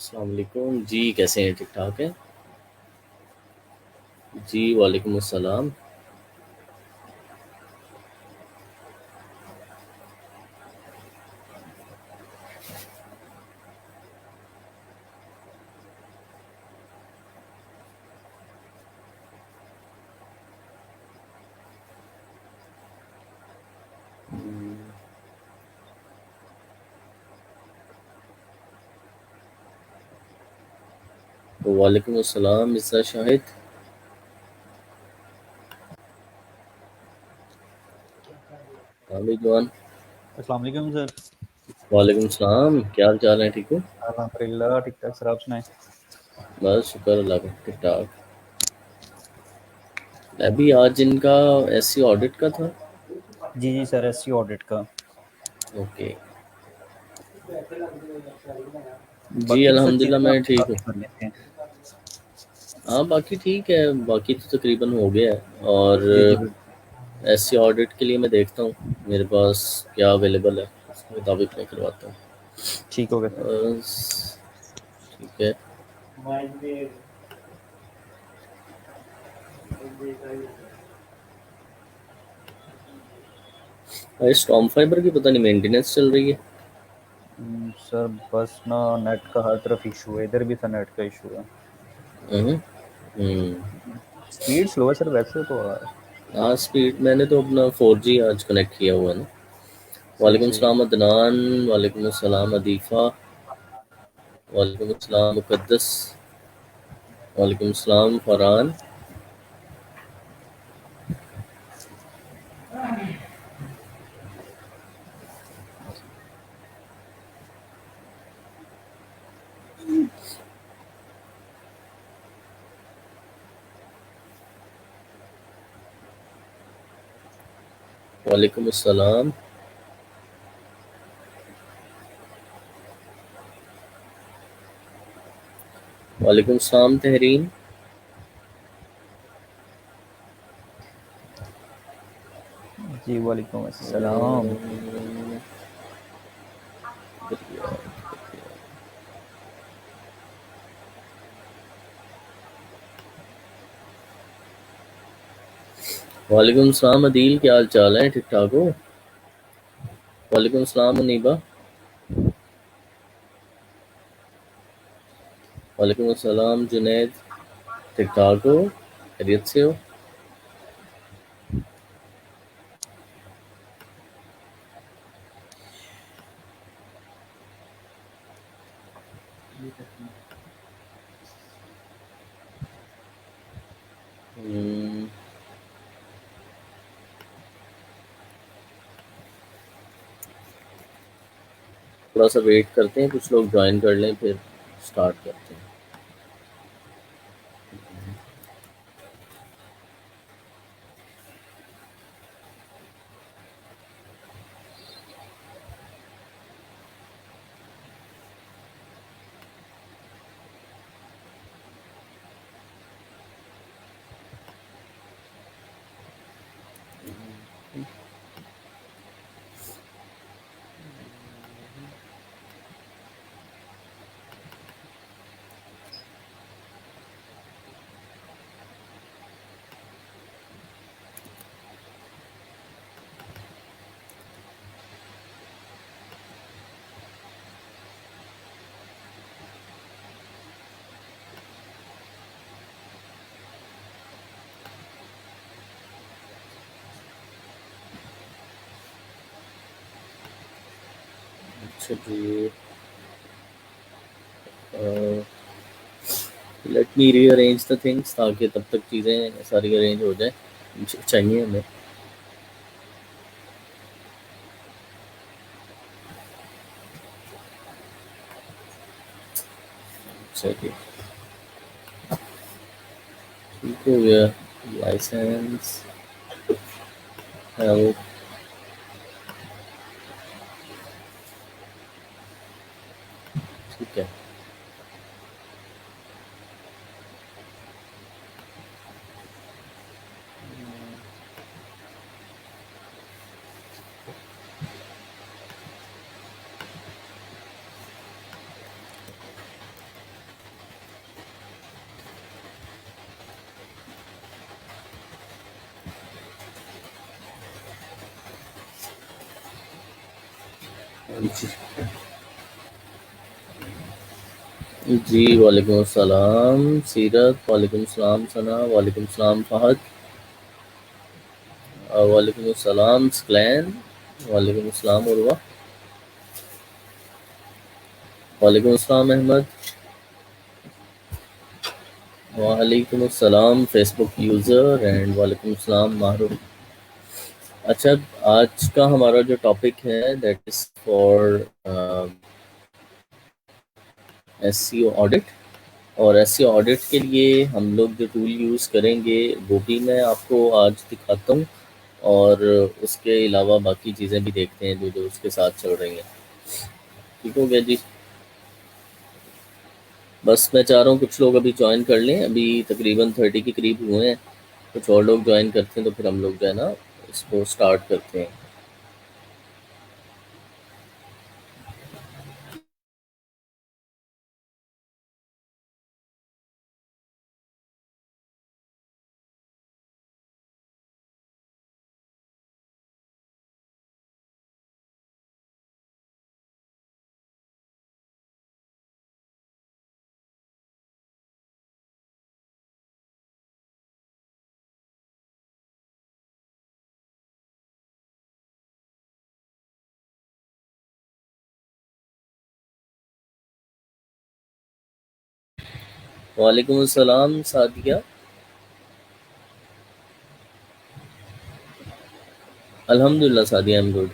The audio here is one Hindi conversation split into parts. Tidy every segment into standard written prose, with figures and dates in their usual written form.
अस्सलाम वालेकुम जी, कैसे हैं? ठीक ठाक हैं? जी, वालेकुम अस्सलाम। वालेकुम अस्सलाम मिर्ज़ा शाहिद। हाँ भाई जवान। अस्सलाम वालेकुम सर। वालेकुम सलाम, क्या हाल चाल है? ठीक हो? अल्हम्दुलिल्लाह ठीक ठाक सर, आप सुनाएं। बस शुक्र अल्लाह का, ठीक ठाक। अभी आज इनका एससी ऑडिट का था। जी जी सर, एससी ऑडिट का। ओके। जी बाकी तो सर अल्हम्दुलिल्लाह चीज़ें मैं आपने ठीक हूँ। काफ़ी कर लेते हैं। हाँ बाकी ठीक है, बाकी तो तकरीबन हो गया है। और जी जी बिल्कुल। एससी ऑडिट के लिए मैं देखता हूँ मेरे पास क्या अवेलेबल है, उसके मुताबिक मैं करवाता हूँ। ठीक हो गया सर। बस ठीक है। स्टॉर्म फाइबर की पता नहीं मेंटेनेंस चल रही है। सर बस ना नेट का हर तरफ इशू है, इधर भी था नेट का इशू है। हम्म। हम्म। स्पीड स्लो है सर वैसे तो। हाँ स्पीड मैंने तो अपना 4G आज कनेक्ट किया हुआ है ना। सही वालेकुम सही। सलाम अदनान। वालेकुम अस्सलाम अदीफ़ा। वालेकुम अस्सलाम मुक़द्दस। वालेकुम अस्सलाम फरहान। वालेकुम अस्सलाम। वालेकुम अस्सलाम तहरीन। जी वालेकुम अस्सलाम। वालेकुम अस्सलाम अदील, क्या हाल चाल है? ठीक ठाक हो? वालेकुम अस्सलाम मुनीबा। वालेकुम अस्सलाम जुनैद, ठीक ठाक हो? खैरियत से हो? हम्म, थोड़ा सा वेट करते हैं, कुछ लोग ज्वाइन कर लें फिर स्टार्ट करते हैं। अच्छा जी, let me rearrange the things ताकि तब तक चीज़ें सारी अरेंज हो जाए चाहिए हमें। चलिए ठीक हो गया। लाइसेंस हेल्प ठीक है। जी जी, वालेकुम अस्सलाम सीरत, वालेकुम सलाम सना, वालेकुम सलाम फहद, वालेकुम अस्सलाम स्क्लैन, वालेकुम अस्सलाम उर्वा, वालेकुम अस्सलाम अहमद, वालेकुम अस्सलाम फेसबुक यूज़र एंड वालेकुम अस्सलाम माहरूफ। अच्छा, आज का हमारा जो टॉपिक है that is for SEO audit. और एसईओ ऑडिट के लिए हम लोग जो टूल यूज़ करेंगे वो भी मैं आपको आज दिखाता हूँ, और उसके अलावा बाकी चीज़ें भी देखते हैं जो जो उसके साथ चल रही हैं। ठीक हो गया जी। बस मैं चाह रहा हूँ कुछ लोग अभी ज्वाइन कर लें, अभी तकरीबन 30 के करीब हुए हैं। कुछ और लोग ज्वाइन करते हैं तो फिर हम लोग जो है ना इसको स्टार्ट करते हैं। वालेकुम अस्सलाम सादिया। अल्हम्दुलिल्लाह सादिया, आई एम गुड।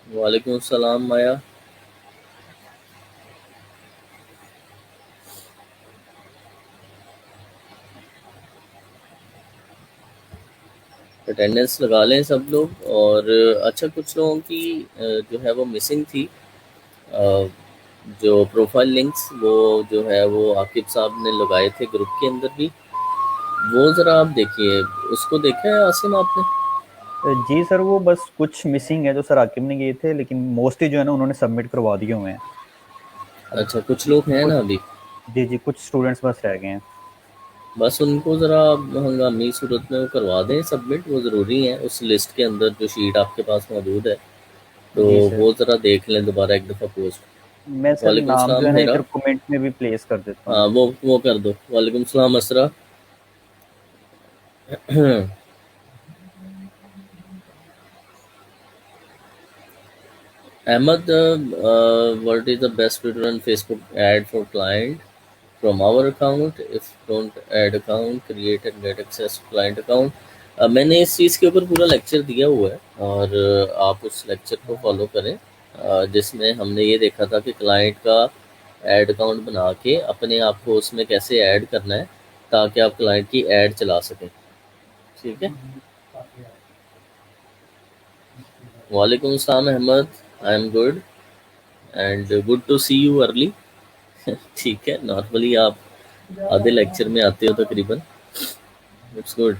वालेकुम अस्सलाम माया। अटेंडेंस लगा लें सब लोग। और अच्छा, कुछ लोगों की जो है वो मिसिंग थी, अ, जो प्रोफाइल लिंक्स वो जो है वो आकिब साहब ने लगाए थे ग्रुप के अंदर भी। वो ज़रा आप देखिए, उसको देखा है आसिम आपने? जी सर, वो बस कुछ मिसिंग है जो सर आकिब ने किए थे, लेकिन मोस्टली जो है ना उन्होंने सबमिट करवा दिए हुए हैं। अब अच्छा, कुछ लोग हैं कुछ, ना अभी। जी जी, कुछ स्टूडेंट्स बस रह गए हैं। बस उनको ज़रा हंगामी सूरत में वो करवा दें सबमिट, वो ज़रूरी है उस लिस्ट के अंदर जो शीट आपके पास मौजूद है। तो जी सर, वो ज़रा देख लें दोबारा एक दफ़ा पोस्ट। मैं सर वालेकुम नाम जो सलाम है ना हेरा। इधर कमेंट में भी प्लेस कर देता हाँ, हूँ। वो कर दो। वालेकुम सलाम असरा। Ahmed, what is the best way to run Facebook ad for client from our account? If don't add account, create and get access to client account. मैंने इस चीज़ के ऊपर पूरा लेक्चर दिया हुआ है, और आप उस लेक्चर को फॉलो करें, जिसमें हमने ये देखा था कि क्लाइंट का ऐड अकाउंट बना के अपने आप को उसमें कैसे ऐड करना है ताकि आप क्लाइंट की ऐड चला सकें। ठीक है। वालेकुम अस्सलाम Ahmad, I am good and good to see you early. ठीक है, नॉर्मली आप आधे लेक्चर में आते हो तकरीबन। It's good.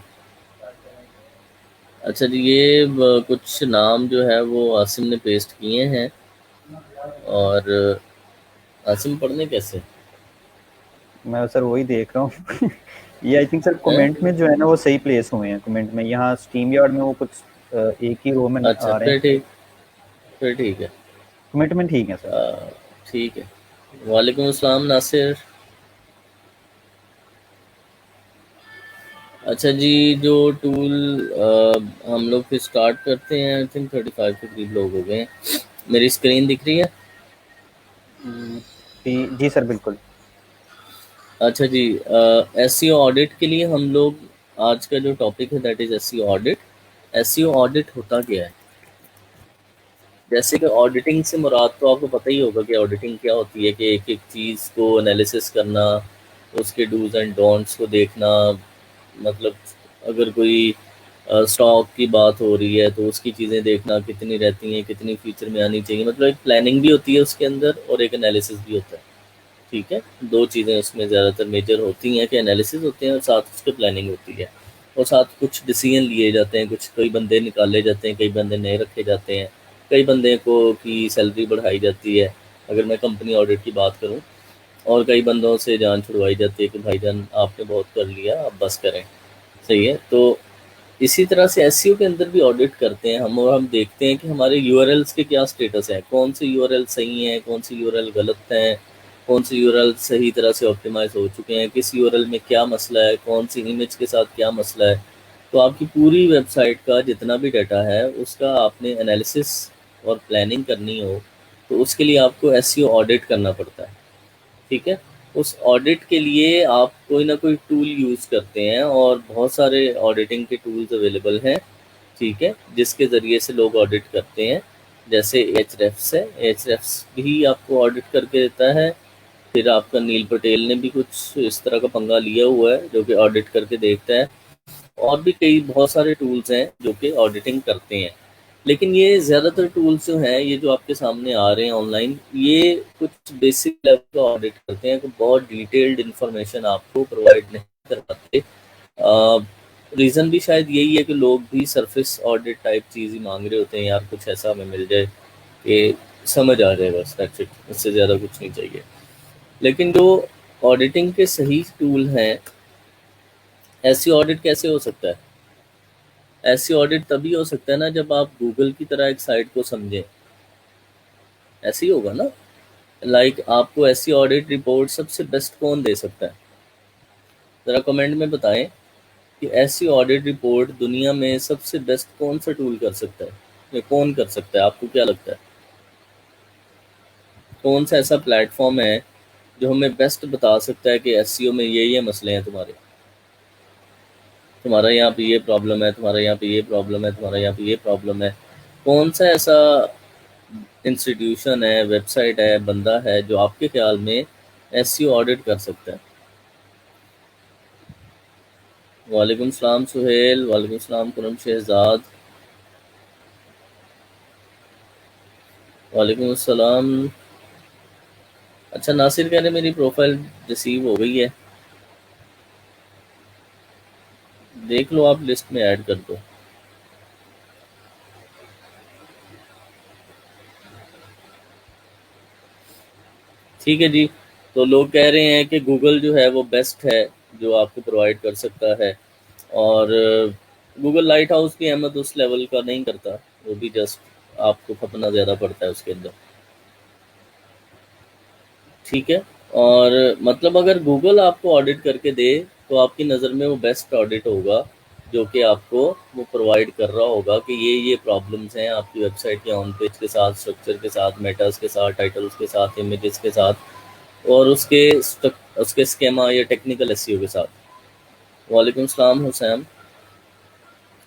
अच्छा जी, ये कुछ नाम जो है वो आसिम ने पेस्ट किए हैं, और आसिम पढ़ने कैसे मैं सर वही देख रहा हूँ। ये आई थिंक सर हैं? कमेंट में जो है ना वो सही प्लेस हुए हैं। कमेंट में यहाँ स्ट्रीम यार्ड में वो कुछ एक ही रो में अच्छा, आ रहे हैं। फिर ठीक है। कमेंट में ठीक है सर। ठीक है। वालेकुम अस्सलाम नासिर। अच्छा जी, जो टूल हम लोग फिर स्टार्ट करते हैं। आई थिंक 35 के करीब लोग हो गए हैं। मेरी स्क्रीन दिख रही है? जी जी सर, बिल्कुल। अच्छा जी, एसईओ ऑडिट के लिए हम लोग आज का जो टॉपिक है that is SEO audit. SEO audit होता क्या है? जैसे कि ऑडिटिंग से मुराद तो आपको पता ही होगा कि ऑडिटिंग क्या होती है, कि एक एक चीज़ को एनालिसिस करना, उसके डूज एंड डोंट्स को देखना। मतलब अगर कोई स्टॉक की बात हो रही है तो उसकी चीज़ें देखना कितनी रहती हैं, कितनी फ्यूचर में आनी चाहिए। मतलब एक प्लानिंग भी होती है उसके अंदर और एक एनालिसिस भी होता है। ठीक है, 2 चीज़ें उसमें ज़्यादातर मेजर होती हैं, कि एनालिसिस होते हैं और साथ उसके प्लानिंग होती है। और साथ कुछ डिसीजन लिए जाते हैं, कुछ कई बंदे निकाले जाते हैं, कई बंदे नए रखे जाते हैं। कई बंदे को की सैलरी बढ़ाई जाती है, अगर मैं कंपनी ऑडिट की बात करूँ, और कई बंदों से जान छुड़वाई जाती है कि भाईजान आपने बहुत कर लिया, आप बस करें। सही है। तो इसी तरह से एसईओ के अंदर भी ऑडिट करते हैं हम, और हम देखते हैं कि हमारे यूआरएल्स के क्या स्टेटस है, कौन से यूआरएल सही हैं, कौन से यूआरएल गलत हैं, कौन से यूआरएल सही तरह से ऑप्टिमाइज हो चुके हैं, किस यूआरएल में क्या मसला है, कौन सी इमेज के साथ क्या मसला है। तो आपकी पूरी वेबसाइट का जितना भी डाटा है उसका आपने एनालिसिस और प्लानिंग करनी हो, तो उसके लिए आपको एसईओ ऑडिट करना पड़ता है। ठीक है। उस ऑडिट के लिए आप कोई ना कोई टूल यूज़ करते हैं, और बहुत सारे ऑडिटिंग के टूल्स अवेलेबल हैं। ठीक है, जिसके ज़रिए से लोग ऑडिट करते हैं। जैसे एचरेफ्स है, एचरेफ्स भी आपको ऑडिट करके देता है। फिर आपका नील पटेल ने भी कुछ इस तरह का पंगा लिया हुआ है जो कि ऑडिट करके देखता है। और भी कई बहुत सारे टूल्स हैं जो कि ऑडिटिंग करते हैं। लेकिन ये ज़्यादातर टूल्स जो हैं, ये जो आपके सामने आ रहे हैं ऑनलाइन, ये कुछ बेसिक लेवल का ऑडिट करते हैं, तो बहुत डिटेल्ड इन्फॉर्मेशन आपको प्रोवाइड नहीं कर पाते। रीज़न भी शायद यही है कि लोग भी सरफेस ऑडिट टाइप चीज़ ही मांग रहे होते हैं, यार कुछ ऐसा हमें मिल जाए कि समझ आ जाए, बस दैट्स इट, इससे ज़्यादा कुछ नहीं चाहिए। लेकिन जो ऑडिटिंग के सही टूल हैं, ऐसी ऑडिट कैसे हो सकता है? ऐसी ऑडिट तभी हो सकता है ना जब आप गूगल की तरह एक साइट को समझें। ऐसे ही होगा ना। आपको ऐसी ऑडिट रिपोर्ट सबसे बेस्ट कौन दे सकता है? ज़रा कमेंट में बताएं कि ऐसी ऑडिट रिपोर्ट दुनिया में सबसे बेस्ट कौन सा टूल कर सकता है, या कौन कर सकता है, आपको क्या लगता है? कौन सा ऐसा प्लेटफॉर्म है जो हमें बेस्ट बता सकता है कि एसईओ में ये मसले हैं तुम्हारे, तुम्हारा यहाँ पे ये प्रॉब्लम है, तुम्हारा यहाँ पे ये प्रॉब्लम है, तुम्हारा यहाँ पे ये प्रॉब्लम है। कौन सा ऐसा इंस्टीट्यूशन है, वेबसाइट है, बंदा है जो आपके ख्याल में एसईओ ऑडिट कर सकता है? वालेकुम सलाम सुहेल, वालेकुम सलाम कुरम शहजाद, वालेकुम अस्सलाम। अच्छा, नासिर कह रहे मेरी प्रोफाइल रिसीव हो गई है, देख लो आप, लिस्ट में ऐड कर दो। ठीक है जी। तो लोग कह रहे हैं कि गूगल जो है वो बेस्ट है जो आपको प्रोवाइड कर सकता है, और गूगल लाइट हाउस की अहमद उस लेवल का नहीं करता, वो भी जस्ट आपको खपना ज़्यादा पड़ता है उसके अंदर। ठीक है। और मतलब अगर गूगल आपको ऑडिट करके दे तो आपकी नज़र में वो बेस्ट ऑडिट होगा जो कि आपको वो प्रोवाइड कर रहा होगा कि ये प्रॉब्लम्स हैं आपकी वेबसाइट के ऑन पेज के साथ, स्ट्रक्चर के साथ, मेटास के साथ, टाइटल्स के साथ, इमेजेस के साथ, और उसके स्केमा या टेक्निकल एसईओ के साथ। वालेकुम सलाम हुसैन।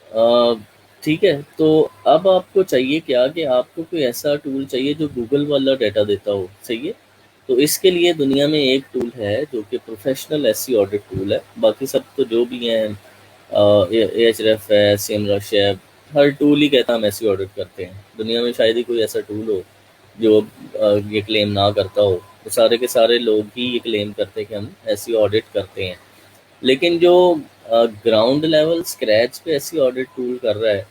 अ, ठीक है। तो अब आपको चाहिए क्या, कि आपको कोई ऐसा टूल चाहिए जो गूगल वाला डाटा देता हो। सही है। तो इसके लिए दुनिया में एक टूल है जो कि प्रोफेशनल एसईओ ऑडिट टूल है। बाकी सब तो जो भी हैं, एएचरेफ है, सेमरश है, हर टूल ही कहता है हम एसईओ ऑडिट करते हैं। दुनिया में शायद ही कोई ऐसा टूल हो जो ये क्लेम ना करता हो। तो सारे के सारे लोग ही ये क्लेम करते हैं कि हम एसईओ ऑडिट करते हैं। लेकिन जो ग्राउंड लेवल स्क्रैच पे ऐसी ऑडिट टूल कर रहा है,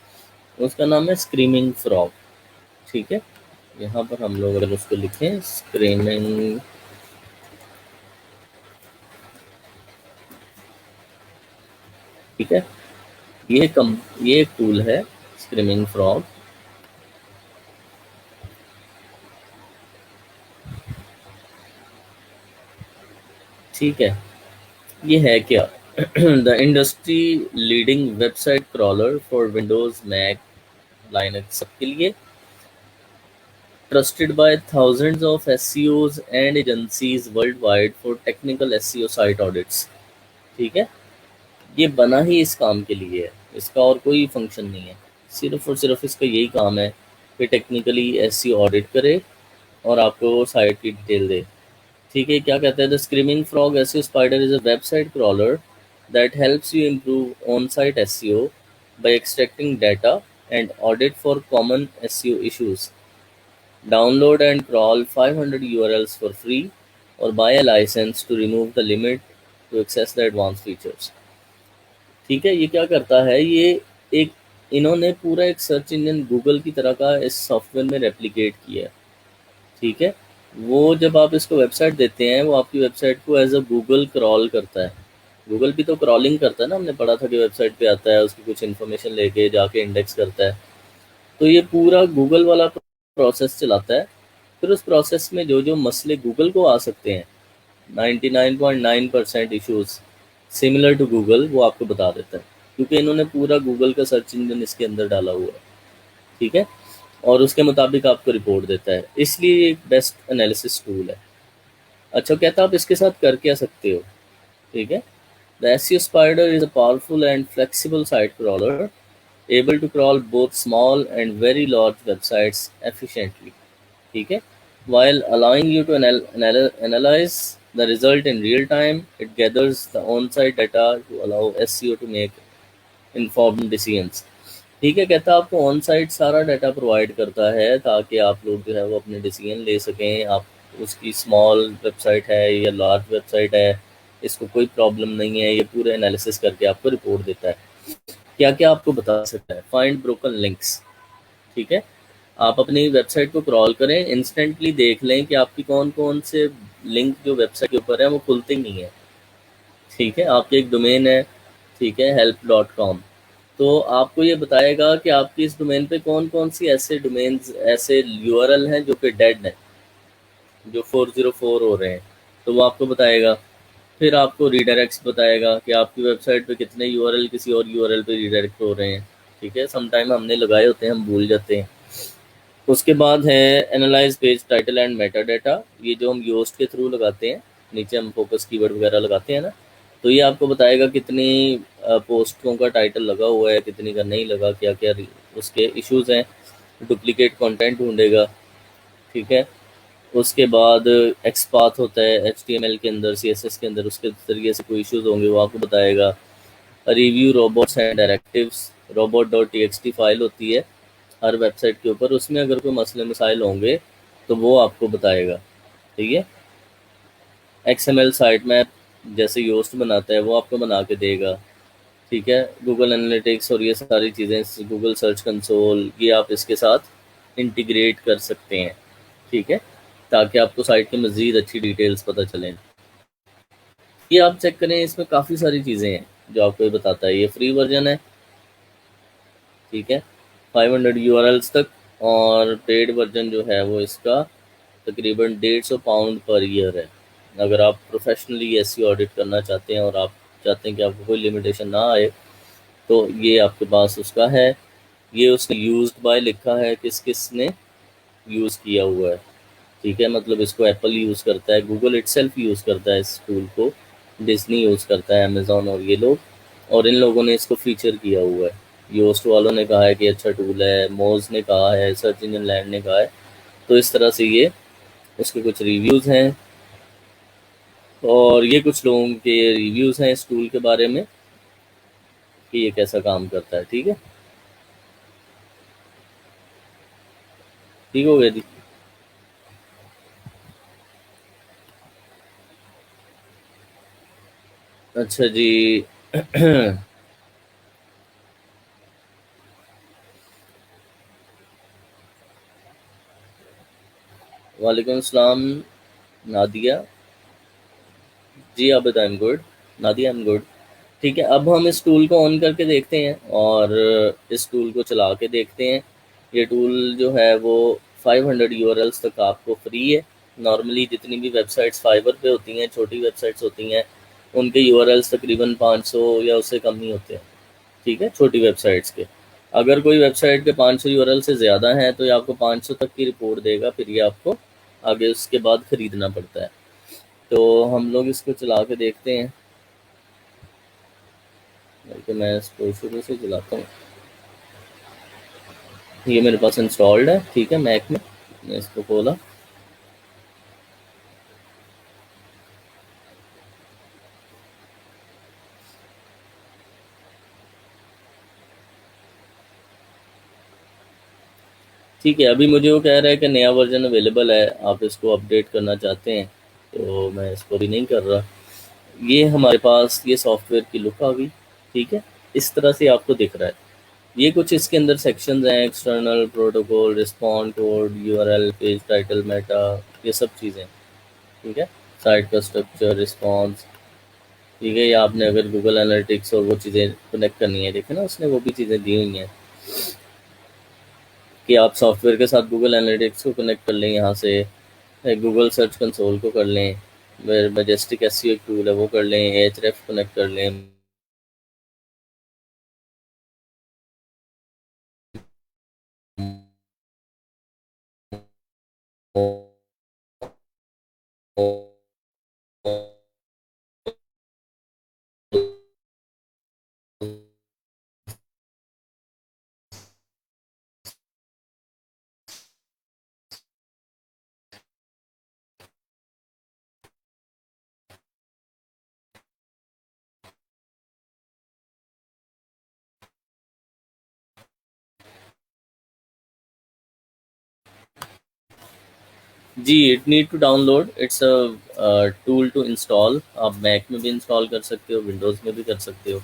उसका नाम है स्क्रीमिंग फ्रॉग। ठीक है। यहाँ पर हम लोग अगर उसको लिखें, स्क्रीमिंग, ठीक है, ये एक टूल है, स्क्रीमिंग फ्रॉग। ठीक है। ये है क्या? The industry leading website crawler for Windows, Mac, Linux, सबके लिए, trusted by thousands of SEOs and agencies worldwide for technical SEO site audits। ठीक है। ये बना ही इस काम के लिए है, इसका और कोई फंक्शन नहीं है। सिर्फ और सिर्फ इसका यही काम है कि टेक्निकली एसईओ ऑडिट करे और आपको साइट की डिटेल दे। ठीक है। क्या कहता है? The screaming frog SEO spider is a website crawler that helps you improve on-site SEO by extracting data and audit for common SEO issues. Download and crawl 500 URLs for free or buy a license to remove the limit to access the advanced features। ठीक है। ये क्या करता है? ये एक इन्होंने पूरा एक सर्च इंजन गूगल की तरह का इस सॉफ्टवेयर में रेप्लिकेट किया है, ठीक है। वो जब आप इसको वेबसाइट देते हैं, वो आपकी वेबसाइट को एज अ गूगल क्रॉल करता है। गूगल भी तो क्रॉलिंग करता है ना, हमने पढ़ा था कि वेबसाइट पे आता है, उसकी कुछ इन्फॉर्मेशन लेके जाके इंडेक्स करता है। तो ये पूरा गूगल वाला प्रोसेस चलाता है। फिर उस प्रोसेस में जो जो मसले गूगल को आ सकते हैं, 99.9% इश्यूज सिमिलर टू गूगल, वो आपको बता देता है, क्योंकि इन्होंने पूरा गूगल का सर्च इंजन इसके अंदर डाला हुआ है, ठीक है। और उसके मुताबिक आपको रिपोर्ट देता है, इसलिए ये एक बेस्ट एनालिसिस टूल है। अच्छा, कहता आप इसके साथ कर क्या सकते हो, ठीक है। The SEO Spider is a powerful and flexible site crawler able to crawl both small and very large websites efficiently, ठीक है। While allowing you to analyze the result in real time, it gathers the on-site data to allow SEO to make informed decisions, ठीक है। कहता है आपको ऑन साइट सारा डाटा प्रोवाइड करता है ताकि आप लोग जो है वो अपने डिसीजन ले सकें। आप उसकी स्मॉल वेबसाइट है या लार्ज वेबसाइट है, इसको कोई प्रॉब्लम नहीं है, ये पूरे एनालिसिस करके आपको रिपोर्ट देता है। क्या क्या आपको बता सकता है, फाइंड ब्रोकन लिंक्स, ठीक है। आप अपनी वेबसाइट को क्रॉल करें, इंस्टेंटली देख लें कि आपकी कौन कौन से लिंक जो वेबसाइट के ऊपर है वो खुलते नहीं है, ठीक है। आपकी एक डोमेन है, ठीक है, help.com, तो आपको ये बताएगा कि आपकी इस डोमेन पे कौन कौन सी ऐसे डोमेन्स, ऐसे यूआरएल हैं जो कि डेड हैं, जो 404 हो रहे हैं, तो वो आपको बताएगा। फिर आपको रीडायरेक्ट्स बताएगा कि आपकी वेबसाइट पे कितने यूआरएल किसी और यूआरएल पे रीडायरेक्ट हो रहे हैं, ठीक है। समटाइम हमने लगाए होते हैं, हम भूल जाते हैं। उसके बाद है analyse page title and Meta data, ये जो हम योस्ट के थ्रू लगाते हैं, नीचे हम फोकस कीवर्ड वगैरह लगाते हैं ना, तो ये आपको बताएगा कितनी पोस्टों का टाइटल लगा हुआ है, कितनी का नहीं लगा, क्या क्या उसके इश्यूज हैं। डुप्लीकेट कंटेंट ढूंढेगा, ठीक है। उसके बाद एक्सपाथ होता है HTML के अंदर, CSS के अंदर, उसके जरिए से कोई इश्यूज होंगे वो आपको बताएगा। Review robots and directives, robot.txt file होती है हर वेबसाइट के ऊपर, उसमें अगर कोई मसले मसाइल होंगे तो वो आपको बताएगा, ठीक है। XML साइट मैप जैसे योस्ट बनाता है वो आपको बना के देगा, ठीक है। गूगल एनालिटिक्स और ये सारी चीज़ें, गूगल सर्च कंसोल, ये आप इसके साथ इंटीग्रेट कर सकते हैं, ठीक है, ताकि आपको साइट की मज़ीद अच्छी डिटेल्स पता चलें। ये आप चेक करें, इसमें काफ़ी सारी चीज़ें हैं जो आपको ये बताता है। ये फ्री वर्जन है, ठीक है, 500 यूआरएल्स तक, और पेड वर्जन जो है वो इसका तकरीबन £150 पर ईयर है। अगर आप प्रोफेशनली एसईओ ऑडिट करना चाहते हैं और आप चाहते हैं कि आपको कोई लिमिटेशन ना आए, तो ये आपके पास उसका है। ये उसने यूज्ड बाय लिखा है, किस किस ने यूज़ किया हुआ है, ठीक है। मतलब इसको एप्पल यूज़ करता है, गूगल इटसेल्फ यूज़ करता है इस टूल को, डिज्नी यूज़ करता है, अमेज़ॉन और ये लोग, और इन लोगों ने इसको फीचर किया हुआ है। योस्ट वालों ने कहा है कि अच्छा टूल है, मोज ने कहा है, सर्च इंजन लैंड ने कहा है। तो इस तरह से ये उसके कुछ रिव्यूज़ हैं, और ये कुछ लोगों के रिव्यूज़ हैं इस टूल के बारे में कि ये कैसा काम करता है, ठीक है। ठीक हो गया जी। अच्छा जी। वालेकुम अस्सलाम Nadia ji, Abid I am good, Nadia I am good, ठीक है। अब हम इस टूल को ऑन करके देखते हैं और इस टूल को चला के देखते हैं। ये टूल जो है वो 500 यूआरएल्स तक आपको फ्री है। नॉर्मली जितनी भी वेबसाइट्स फाइबर पे होती हैं, छोटी वेबसाइट्स होती हैं, उनके यूआरएल्स तकरीबन 500 या उससे कम ही होते हैं, ठीक है, छोटी वेबसाइट्स के। अगर कोई वेबसाइट के 500 यूआरएल से ज़्यादा हैं तो ये आपको 500 तक की रिपोर्ट देगा, फिर ये आपको आगे उसके बाद ख़रीदना पड़ता है। तो हम लोग इसको चला के देखते हैं, बल्कि मैं इसको शुरू से चलाता हूँ। ये मेरे पास इंस्टॉल्ड है, ठीक है, मैक में। मैं इसको खोला, ठीक है। अभी मुझे वो कह रहा है कि नया वर्जन अवेलेबल है, आप इसको अपडेट करना चाहते हैं, तो मैं इसको भी नहीं कर रहा। ये हमारे पास ये सॉफ्टवेयर की लुक आ गई, ठीक है, इस तरह से आपको दिख रहा है, ये कुछ इसके अंदर सेक्शंस हैं, external protocol, respond code, URL, page title, Meta, ये सब चीज़ें। ठीक है, साइट का स्ट्रक्चर, रिस्पॉन्स। ठीक है, या आपने अगर गूगल एनालिटिक्स और वो चीज़ें कनेक्ट करनी है, देखे ना उसने वो भी चीज़ें दी हुई हैं कि आप सॉफ्टवेयर के साथ गूगल एनालिटिक्स को कनेक्ट कर लें, यहाँ से गूगल सर्च कंसोल को कर लें, मैजेस्टिक एसईओ एक टूल है वो कर लें, एचरेफ कनेक्ट कर लें, जी, it need to download, it's a tool to install. आप मैक में भी इंस्टॉल कर सकते हो, विंडोज़ में भी कर सकते हो।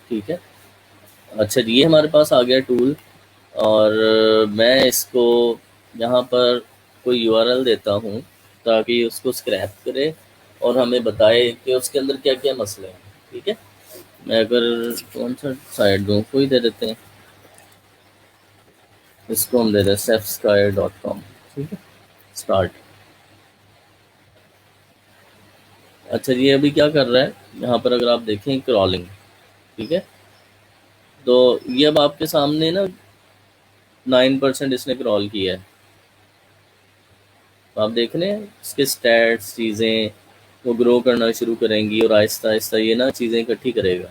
ठीक है, अच्छा जी, ये हमारे पास आ गया टूल। और मैं इसको यहाँ पर कोई यूआरएल देता हूँ ताकि उसको स्क्रैप करे और हमें बताए कि उसके अंदर क्या क्या मसले हैं। ठीक है, मैं अगर कौन सा साइट दूँ, कोई दे देते हैं, इसको हम दे दें safsky.com। ठीक है, स्टार्ट। अच्छा जी, अभी क्या कर रहा है यहाँ पर, अगर आप देखें क्रॉलिंग। ठीक है, तो ये अब आपके सामने ना 9% इसने क्रॉल किया है। तो आप देख रहे हैं इसके स्टैट्स, चीज़ें वो ग्रो करना शुरू करेंगी और आहिस्ता आहिस्ता ये ना चीज़ें इकट्ठी करेगा।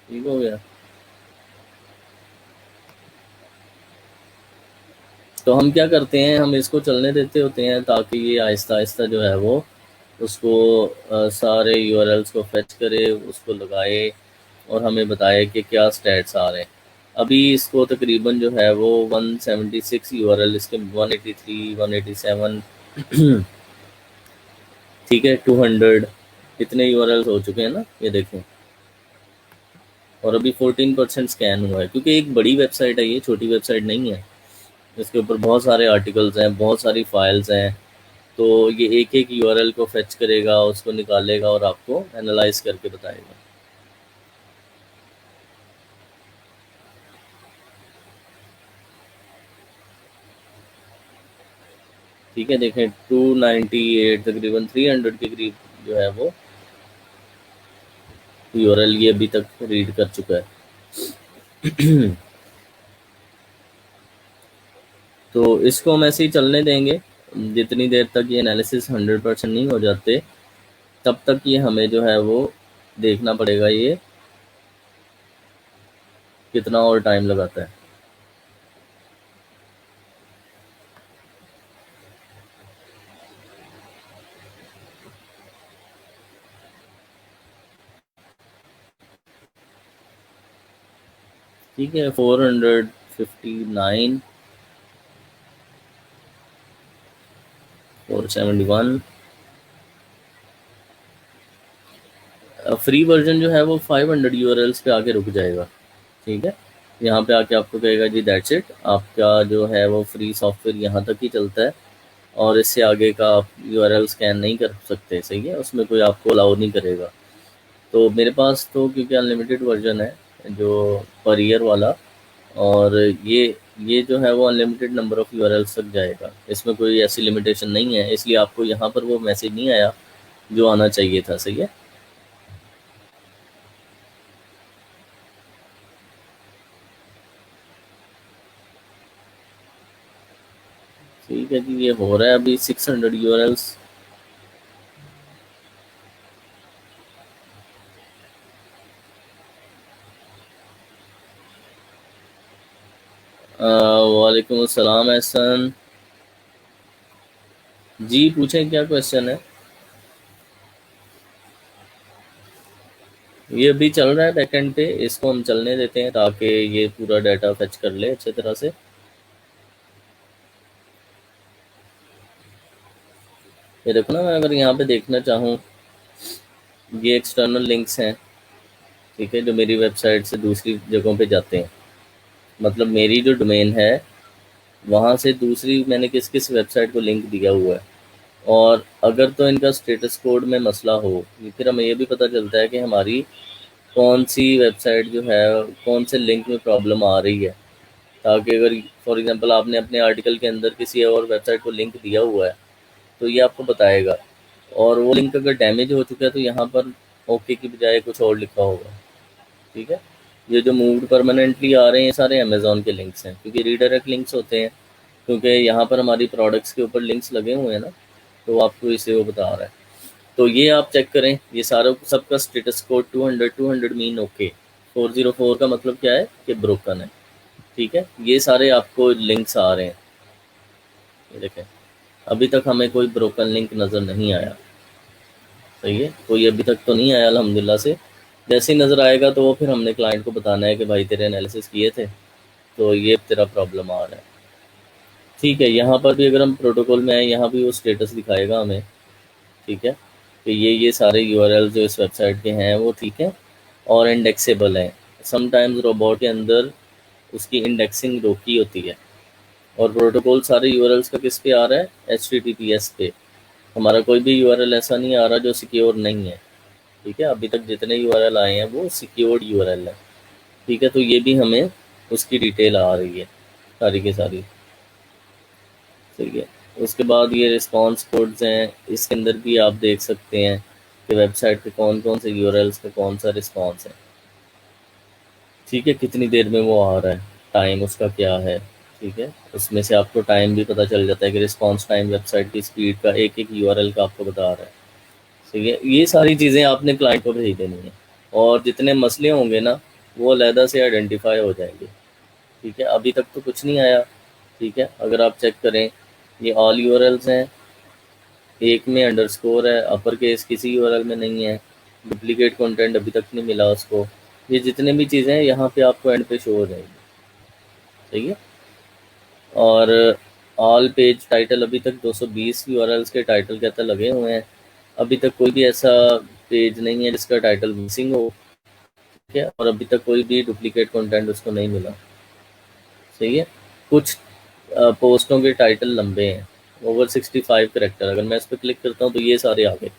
ठीक हो गया। तो हम क्या करते हैं, हम इसको चलने देते होते हैं ताकि ये आहिस्ता आहिस्ता जो है वो उसको सारे यूआरएल्स को फेच करे, उसको लगाए और हमें बताए कि क्या स्टैट्स आ रहे हैं। अभी इसको तकरीबन जो है वो 176 यूआरएल, इसके 183, 187, ठीक है, 200, इतने यूआरएल्स हो चुके हैं ना, ये देखें। और अभी 14% स्कैन हुआ है, क्योंकि एक बड़ी वेबसाइट है, ये छोटी वेबसाइट नहीं है। इसके ऊपर बहुत सारे आर्टिकल्स हैं, बहुत सारी फाइल्स हैं। तो ये एक एक यूआरएल को फेच करेगा, उसको निकालेगा और आपको एनालाइज करके बताएगा। ठीक है, देखें 298, तकरीबन 300 के करीब जो है वो यूआरएल ये अभी तक रीड कर चुका है। तो इसको हम ऐसे ही चलने देंगे जितनी देर तक ये एनालिसिस 100% नहीं हो जाते, तब तक ये हमें जो है वो देखना पड़ेगा ये कितना और टाइम लगाता है। ठीक है, 459, 471। फ्री वर्जन जो है वो 500 यूआरएल्स पे आके रुक जाएगा। ठीक है, यहाँ पे आके आपको कहेगा जी दैट्स इट, आपका जो है वो फ्री सॉफ्टवेयर यहाँ तक ही चलता है और इससे आगे का आप यूआरएल स्कैन नहीं कर सकते। सही है, उसमें कोई आपको अलाउ नहीं करेगा। तो मेरे पास तो क्योंकि अनलिमिटेड वर्जन है जो पर ईयर वाला, और ये जो है वो अनलिमिटेड नंबर ऑफ़ यूआरएल्स तक जाएगा, इसमें कोई ऐसी लिमिटेशन नहीं है, इसलिए आपको यहाँ पर वो मैसेज नहीं आया जो आना चाहिए था। सही है, ठीक है जी, ये हो रहा है अभी 600 यूआरएल्स। वालेकुम अस्सलाम एहसन। जी पूछें, क्या क्वेश्चन है? ये अभी चल रहा है बैकएंड पे, इसको हम चलने देते हैं ताकि ये पूरा डाटा फेच कर ले अच्छे तरह से। ये देखो ना, मैं अगर यहाँ पे देखना चाहूँ, ये एक्सटर्नल लिंक्स हैं, ठीक है, जो मेरी वेबसाइट से दूसरी जगहों पे जाते हैं। मतलब मेरी जो डोमेन है वहाँ से दूसरी मैंने किस किस वेबसाइट को लिंक दिया हुआ है। और अगर तो इनका स्टेटस कोड में मसला हो, फिर हमें ये भी पता चलता है कि हमारी कौन सी वेबसाइट जो है, कौन से लिंक में प्रॉब्लम आ रही है। ताकि अगर फॉर एग्जांपल आपने अपने आर्टिकल के अंदर किसी और वेबसाइट को लिंक दिया हुआ है तो ये आपको बताएगा। और वो लिंक अगर डैमेज हो चुका है तो यहाँ पर ओके की बजाय कुछ और लिखा होगा, ठीक है। ये जो मूव्ड परमानेंटली आ रहे हैं ये सारे अमेज़ॉन के लिंक्स हैं, क्योंकि रीडायरेक्ट लिंक्स होते हैं, क्योंकि यहाँ पर हमारी प्रोडक्ट्स के ऊपर लिंक्स लगे हुए हैं ना, तो आपको इसे वो बता रहा है। तो ये आप चेक करें, ये सारा सबका स्टेटस कोड 200 मीन ओके, 404 का मतलब क्या है कि ब्रोकन है, ठीक है। ये सारे आपको लिंक्स आ रहे हैं, ये देखें। अभी तक हमें कोई ब्रोकन लिंक नज़र नहीं आया, सही है, कोई अभी तक तो नहीं आया अल्हम्दुलिल्लाह से। जैसे ही नज़र आएगा तो वो फिर हमने क्लाइंट को बताना है कि भाई तेरे एनालिसिस किए थे तो ये तेरा प्रॉब्लम आ रहा है, ठीक है। यहाँ पर भी अगर हम प्रोटोकॉल में आए, यहाँ भी वो स्टेटस दिखाएगा हमें, ठीक है, कि ये सारे यूआरएल जो इस वेबसाइट के हैं वो ठीक है और इंडेक्सेबल हैं। समटाइम्स रोबोट के अंदर उसकी इंडेक्सिंग रोकी होती है। और प्रोटोकॉल सारे यूआरएल्स का किस पे आ रहा है, HTTPS पे। हमारा कोई भी यूआरएल ऐसा नहीं आ रहा जो सिक्योर नहीं है, ठीक है। अभी तक जितने यूआरएल आए हैं वो सिक्योर्ड यूआरएल है, ठीक है। तो ये भी हमें उसकी डिटेल आ रही है सारी की सारी, ठीक है। उसके बाद ये रिस्पांस कोड्स हैं, इसके अंदर भी आप देख सकते हैं कि वेबसाइट के कौन कौन से यूआरएल्स का कौन सा रिस्पांस है, ठीक है, कितनी देर में वो आ रहा है, टाइम उसका क्या है, ठीक है। उसमें से आपको टाइम भी पता चल जाता है कि रिस्पांस टाइम वेबसाइट की स्पीड का एक एक यूआरएल का आपको बता रहा है, ठीक है। ये सारी चीज़ें आपने क्लाइंट को भेज देनी है, और जितने मसले होंगे ना वो अलहदा से आइडेंटिफाई हो जाएंगे, ठीक है। अभी तक तो कुछ नहीं आया, ठीक है। अगर आप चेक करें, ये ऑल यूआरएल्स हैं, एक में अंडरस्कोर है, अपर केस किसी यूआरएल में नहीं है, डुप्लीकेट कंटेंट अभी तक नहीं मिला उसको। ये जितने भी चीज़ें हैं यहाँ पे आपको एंड पे शो हो जाएगी, सही है। और ऑल पेज टाइटल, अभी तक 220 यूआरएल्स के टाइटल कहते लगे हुए हैं। अभी तक कोई भी ऐसा पेज नहीं है जिसका टाइटल मिसिंग हो, ठीक है। और अभी तक कोई भी डुप्लीकेट कंटेंट उसको नहीं मिला, सही है। कुछ पोस्टों के टाइटल लंबे हैं, ओवर 65 करेक्टर। अगर मैं इस पर क्लिक करता हूँ तो ये सारे आ गए।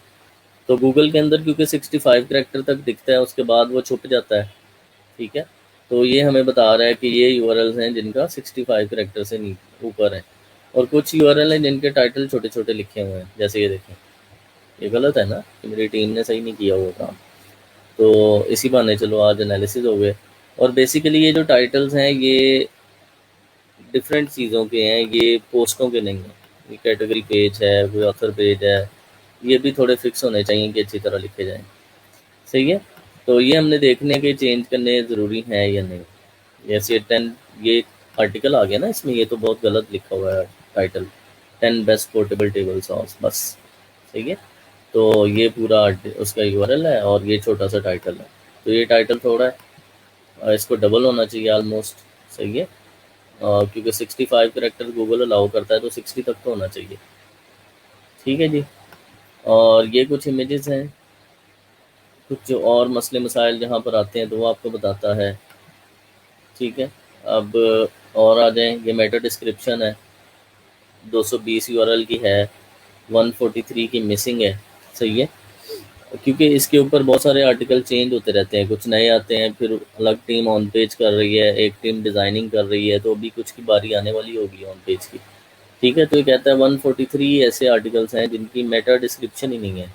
तो गूगल के अंदर क्योंकि 65 करेक्टर तक दिखता है, उसके बाद वो छुप जाता है, ठीक है। तो ये हमें बता रहा है कि ये यूआरएल्स हैं जिनका 65 करेक्टर से ऊपर है। और कुछ यूआरएल हैं जिनके टाइटल छोटे छोटे लिखे हुए हैं, जैसे ये देखें। ये गलत है ना कि मेरी टीम ने सही नहीं किया हुआ काम। तो इसी बहाने चलो आज एनालिसिस हो गए। और बेसिकली ये जो टाइटल्स हैं ये डिफरेंट चीज़ों के हैं, ये पोस्टों के नहीं हैं। ये कैटेगरी पेज है, कोई ऑथर पेज है, ये भी थोड़े फिक्स होने चाहिए कि अच्छी तरह लिखे जाएँ, सही है। तो ये हमने देखने के चेंज करने ज़रूरी हैं या नहीं। जैसे 10 ये आर्टिकल आ गया ना इसमें, ये तो बहुत गलत लिखा हुआ है title, 10 best portable table sauce, बस, सही है। तो ये पूरा उसका यूआरएल है और ये छोटा सा टाइटल है। तो ये टाइटल थोड़ा है और इसको डबल होना चाहिए ऑलमोस्ट, सही है। क्योंकि 65 करेक्टर गूगल अलाउ करता है तो 60 तक तो होना चाहिए, ठीक है जी। और ये कुछ इमेजेस हैं, कुछ जो और मसले मसाइल जहाँ पर आते हैं तो वो आपको बताता है, ठीक है। अब और आ जाएँ, ये मेटा डिस्क्रिप्शन है, 220 यूआरएल की है, 143 की मिसिंग है, सही है। क्योंकि इसके ऊपर बहुत सारे आर्टिकल चेंज होते रहते हैं, कुछ नए आते हैं, फिर अलग टीम ऑन पेज कर रही है, एक टीम डिज़ाइनिंग कर रही है, तो अभी कुछ की बारी आने वाली होगी ऑन पेज की, ठीक है। तो ये कहता है 143 ऐसे आर्टिकल्स हैं जिनकी मेटा डिस्क्रिप्शन ही नहीं है,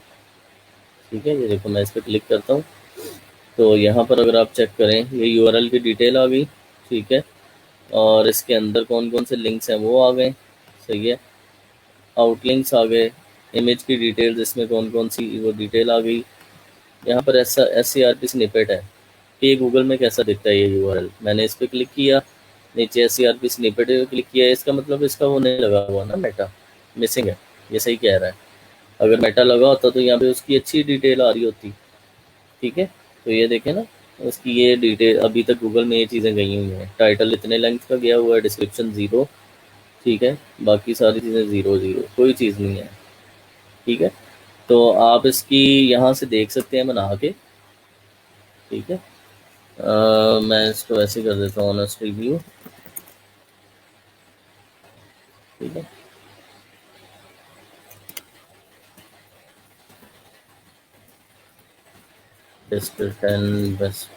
ठीक है। ये देखो मैं इस पर क्लिक करता हूँ तो यहाँ पर अगर आप चेक करें, ये यूआरएल की डिटेल आ गई, ठीक है। और इसके अंदर कौन कौन से लिंक्स हैं वो आ गए, सही है। आउटलिंक्स आ गए, इमेज की डिटेल्स, इसमें कौन कौन सी वो डिटेल आ गई। यहाँ पर ऐसा SCRP स्निपेट है कि ये गूगल में कैसा दिखता है ये यूआरएल। मैंने इस पर क्लिक किया, नीचे SCRP स्निपेट पे क्लिक किया, इसका मतलब इसका वो नहीं लगा हुआ ना, मेटा मिसिंग है, ये सही कह रहा है। अगर मेटा लगा होता तो यहाँ पे उसकी अच्छी डिटेल आ रही होती, ठीक है। तो ये देखें ना, उसकी ये डिटेल अभी तक गूगल में ये चीज़ें गई हुई हैं। टाइटल इतने लेंथ का गया हुआ है, डिस्क्रिप्शन ज़ीरो, ठीक है। बाकी सारी चीज़ें ज़ीरो ज़ीरो, कोई चीज़ नहीं है, ठीक है, तो आप इसकी यहाँ से देख सकते हैं बना के। ठीक है, मैं इसको ऐसे कर देता हूँ, ऑनेस्ट रिव्यू। ठीक है, बेस्ट 10 बेस्ट।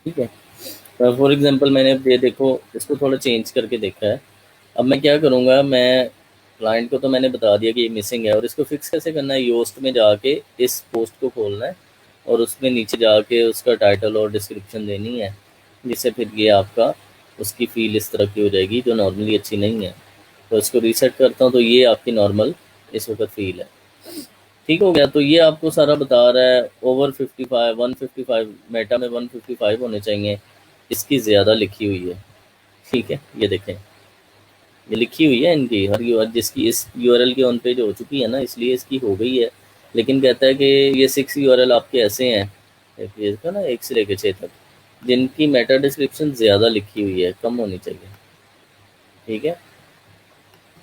ठीक है, फॉर एग्जांपल मैंने ये देखो इसको थोड़ा चेंज करके देखा है। अब मैं क्या करूँगा, मैं क्लाइंट को तो मैंने बता दिया कि ये मिसिंग है, और इसको फिक्स कैसे करना है, योस्ट में जाके इस पोस्ट को खोलना है और उसमें नीचे जाके उसका टाइटल और डिस्क्रिप्शन देनी है, जिससे फिर ये आपका उसकी फील इस तरह की हो जाएगी जो नॉर्मली अच्छी नहीं है। तो इसको रीसेट करता हूँ, तो ये आपकी नॉर्मल इस वक्त फील है। ठीक हो गया, तो ये आपको सारा बता रहा है। ओवर 55 155 मेटा में 155 होने चाहिए, इसकी ज़्यादा लिखी हुई है। ठीक है, ये देखें, ये लिखी हुई है इनकी हर जिसकी इस यूआरएल की ऑन पेज हो चुकी है ना, इसलिए इसकी हो गई है। लेकिन कहता है कि ये 6 यूआरएल आपके ऐसे हैं, ये था ना 1 से लेकर 6 तक, जिनकी मेटा डिस्क्रिप्शन ज़्यादा लिखी हुई है, कम होनी चाहिए। ठीक है,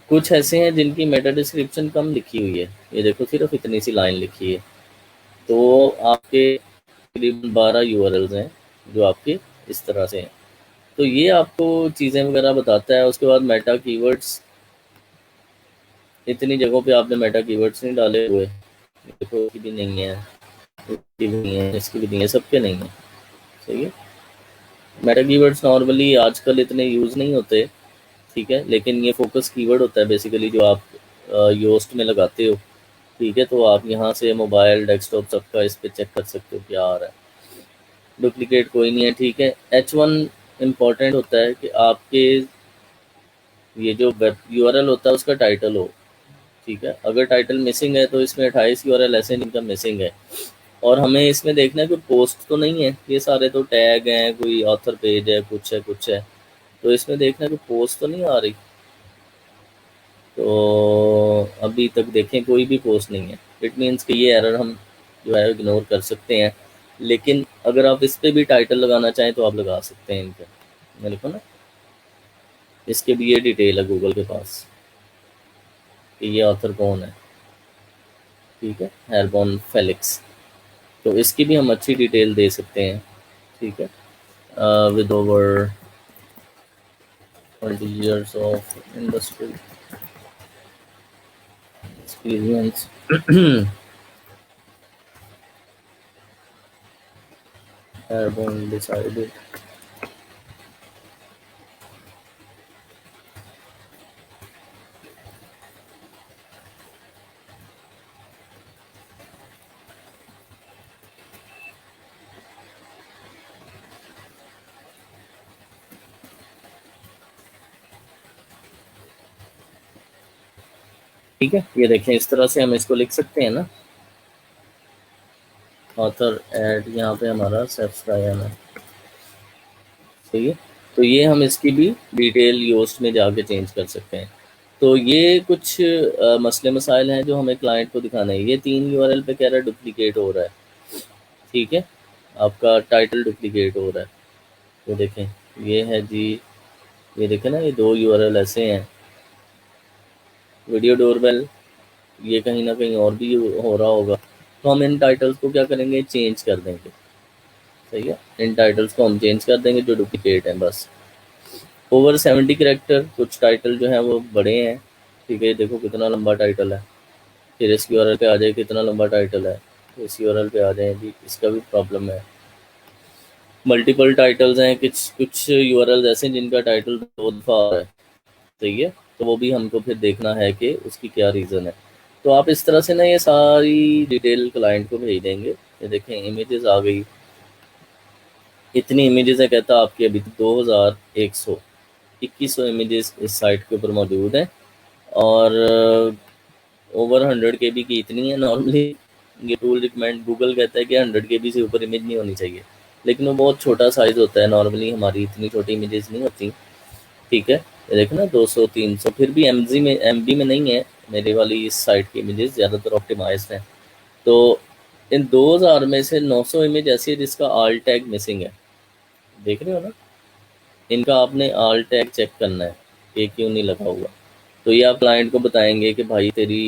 कुछ ऐसे हैं जिनकी मेटा डिस्क्रिप्शन कम लिखी हुई है, ये देखो सिर्फ इतनी सी लाइन लिखी है। तो आपके तकरीबन 12 यूआरएल्स हैं जो आपके इस तरह से हैं। तो ये आपको चीज़ें वगैरह बताता है। उसके बाद मेटा कीवर्ड्स, इतनी जगहों पे आपने मेटा कीवर्ड्स नहीं डाले हुए, देखो की भी नहीं है, इसकी भी नहीं है, इसकी भी नहीं है, सबके नहीं है। सही है, मेटा कीवर्ड्स नॉर्मली आजकल इतने यूज़ नहीं होते। ठीक है, लेकिन ये फोकस कीवर्ड होता है बेसिकली जो आप योस्ट में लगाते हो। ठीक है, तो आप यहाँ से मोबाइल डेस्कटॉप सबका इस पे चेक कर सकते हो क्या आ रहा है। डुप्लीकेट कोई नहीं है। ठीक है, H1 इम्पॉर्टेंट होता है कि आपके ये जो वेब यूआरएल होता है उसका टाइटल हो। ठीक है, अगर टाइटल मिसिंग है तो इसमें 28 यूआरएल ऐसे जिनका मिसिंग है। और हमें इसमें देखना है कोई पोस्ट तो नहीं है, ये सारे तो टैग हैं, कोई ऑथर पेज है, कुछ है। तो इसमें देखना है कि पोस्ट तो नहीं आ रही। तो अभी तक देखें कोई भी पोस्ट नहीं है, इट मीन्स कि ये एरर हम जो है इग्नोर कर सकते हैं। लेकिन अगर आप इस पे भी टाइटल लगाना चाहें तो आप लगा सकते हैं इन पर। मैं लिखो ना, इसके भी ये डिटेल है गूगल के पास कि ये ऑथर कौन है। ठीक है, हेरबॉन फेलिक्स, तो इसकी भी हम अच्छी डिटेल दे सकते हैं। ठीक है, with over 20 years of industry experience Airborne decided ठीक है, ये देखें इस तरह से हम इसको लिख सकते हैं ना, ऑथर एड, यहाँ पे हमारा सब्सक्राइब है। सही है, तो ये हम इसकी भी डिटेल योस्ट में जाके चेंज कर सकते हैं। तो ये कुछ मसले मसाइल हैं जो हमें क्लाइंट को दिखाना है। ये 3 यूआरएल पे कह रहा है डुप्लीकेट हो रहा है। ठीक है, आपका टाइटल डुप्लीकेट हो रहा है। तो देखें ये है जी, ये देखें ना, ये 2 यूआरएल ऐसे हैं। वीडियो डोरबेल, ये कहीं ना कहीं और भी हो रहा होगा। तो हम इन टाइटल्स को क्या करेंगे, चेंज कर देंगे। सही है, इन टाइटल्स को हम चेंज कर देंगे जो डुप्लीकेट हैं बस। ओवर 70 करेक्टर, कुछ टाइटल जो हैं वो बड़े हैं। ठीक है, देखो कितना लंबा टाइटल है। फिर इस यूआरएल पे आ जाए कितना लंबा टाइटल है, तो इस यूआरएल पे आ जाए जी, इसका भी प्रॉब्लम है। मल्टीपल टाइटल्स हैं, कुछ कुछ यूआरएल ऐसे हैं जिनका टाइटल 2 दफ़ा आ रहा है। सही है, तो वो भी हमको फिर देखना है कि उसकी क्या रीज़न है। तो आप इस तरह से ना ये सारी डिटेल क्लाइंट को भेज देंगे। ये देखें इमेजेस आ गई, इतनी इमेजेस है, कहता आपकी अभी 2100 इमेजेस इस साइट के ऊपर मौजूद हैं। और ओवर 100 KB की इतनी है नॉर्मली। ये टूल रिकमेंड, गूगल कहता है कि 100 KB से ऊपर इमेज नहीं होनी चाहिए, लेकिन वो बहुत छोटा साइज़ होता है, नॉर्मली हमारी इतनी छोटी इमेजेस नहीं होती। ठीक है, ये देखो ना 200 300, फिर भी MB में नहीं है, मेरी वाली इस साइट की इमेजेस ज़्यादातर ऑप्टिमाइज्ड हैं। तो इन 2000 में से 900 इमेज ऐसी है जिसका आल टैग मिसिंग है। देख रहे हो ना, इनका आपने आल टैग चेक करना है कि क्यों नहीं लगा हुआ। तो ये आप क्लाइंट को बताएंगे कि भाई तेरी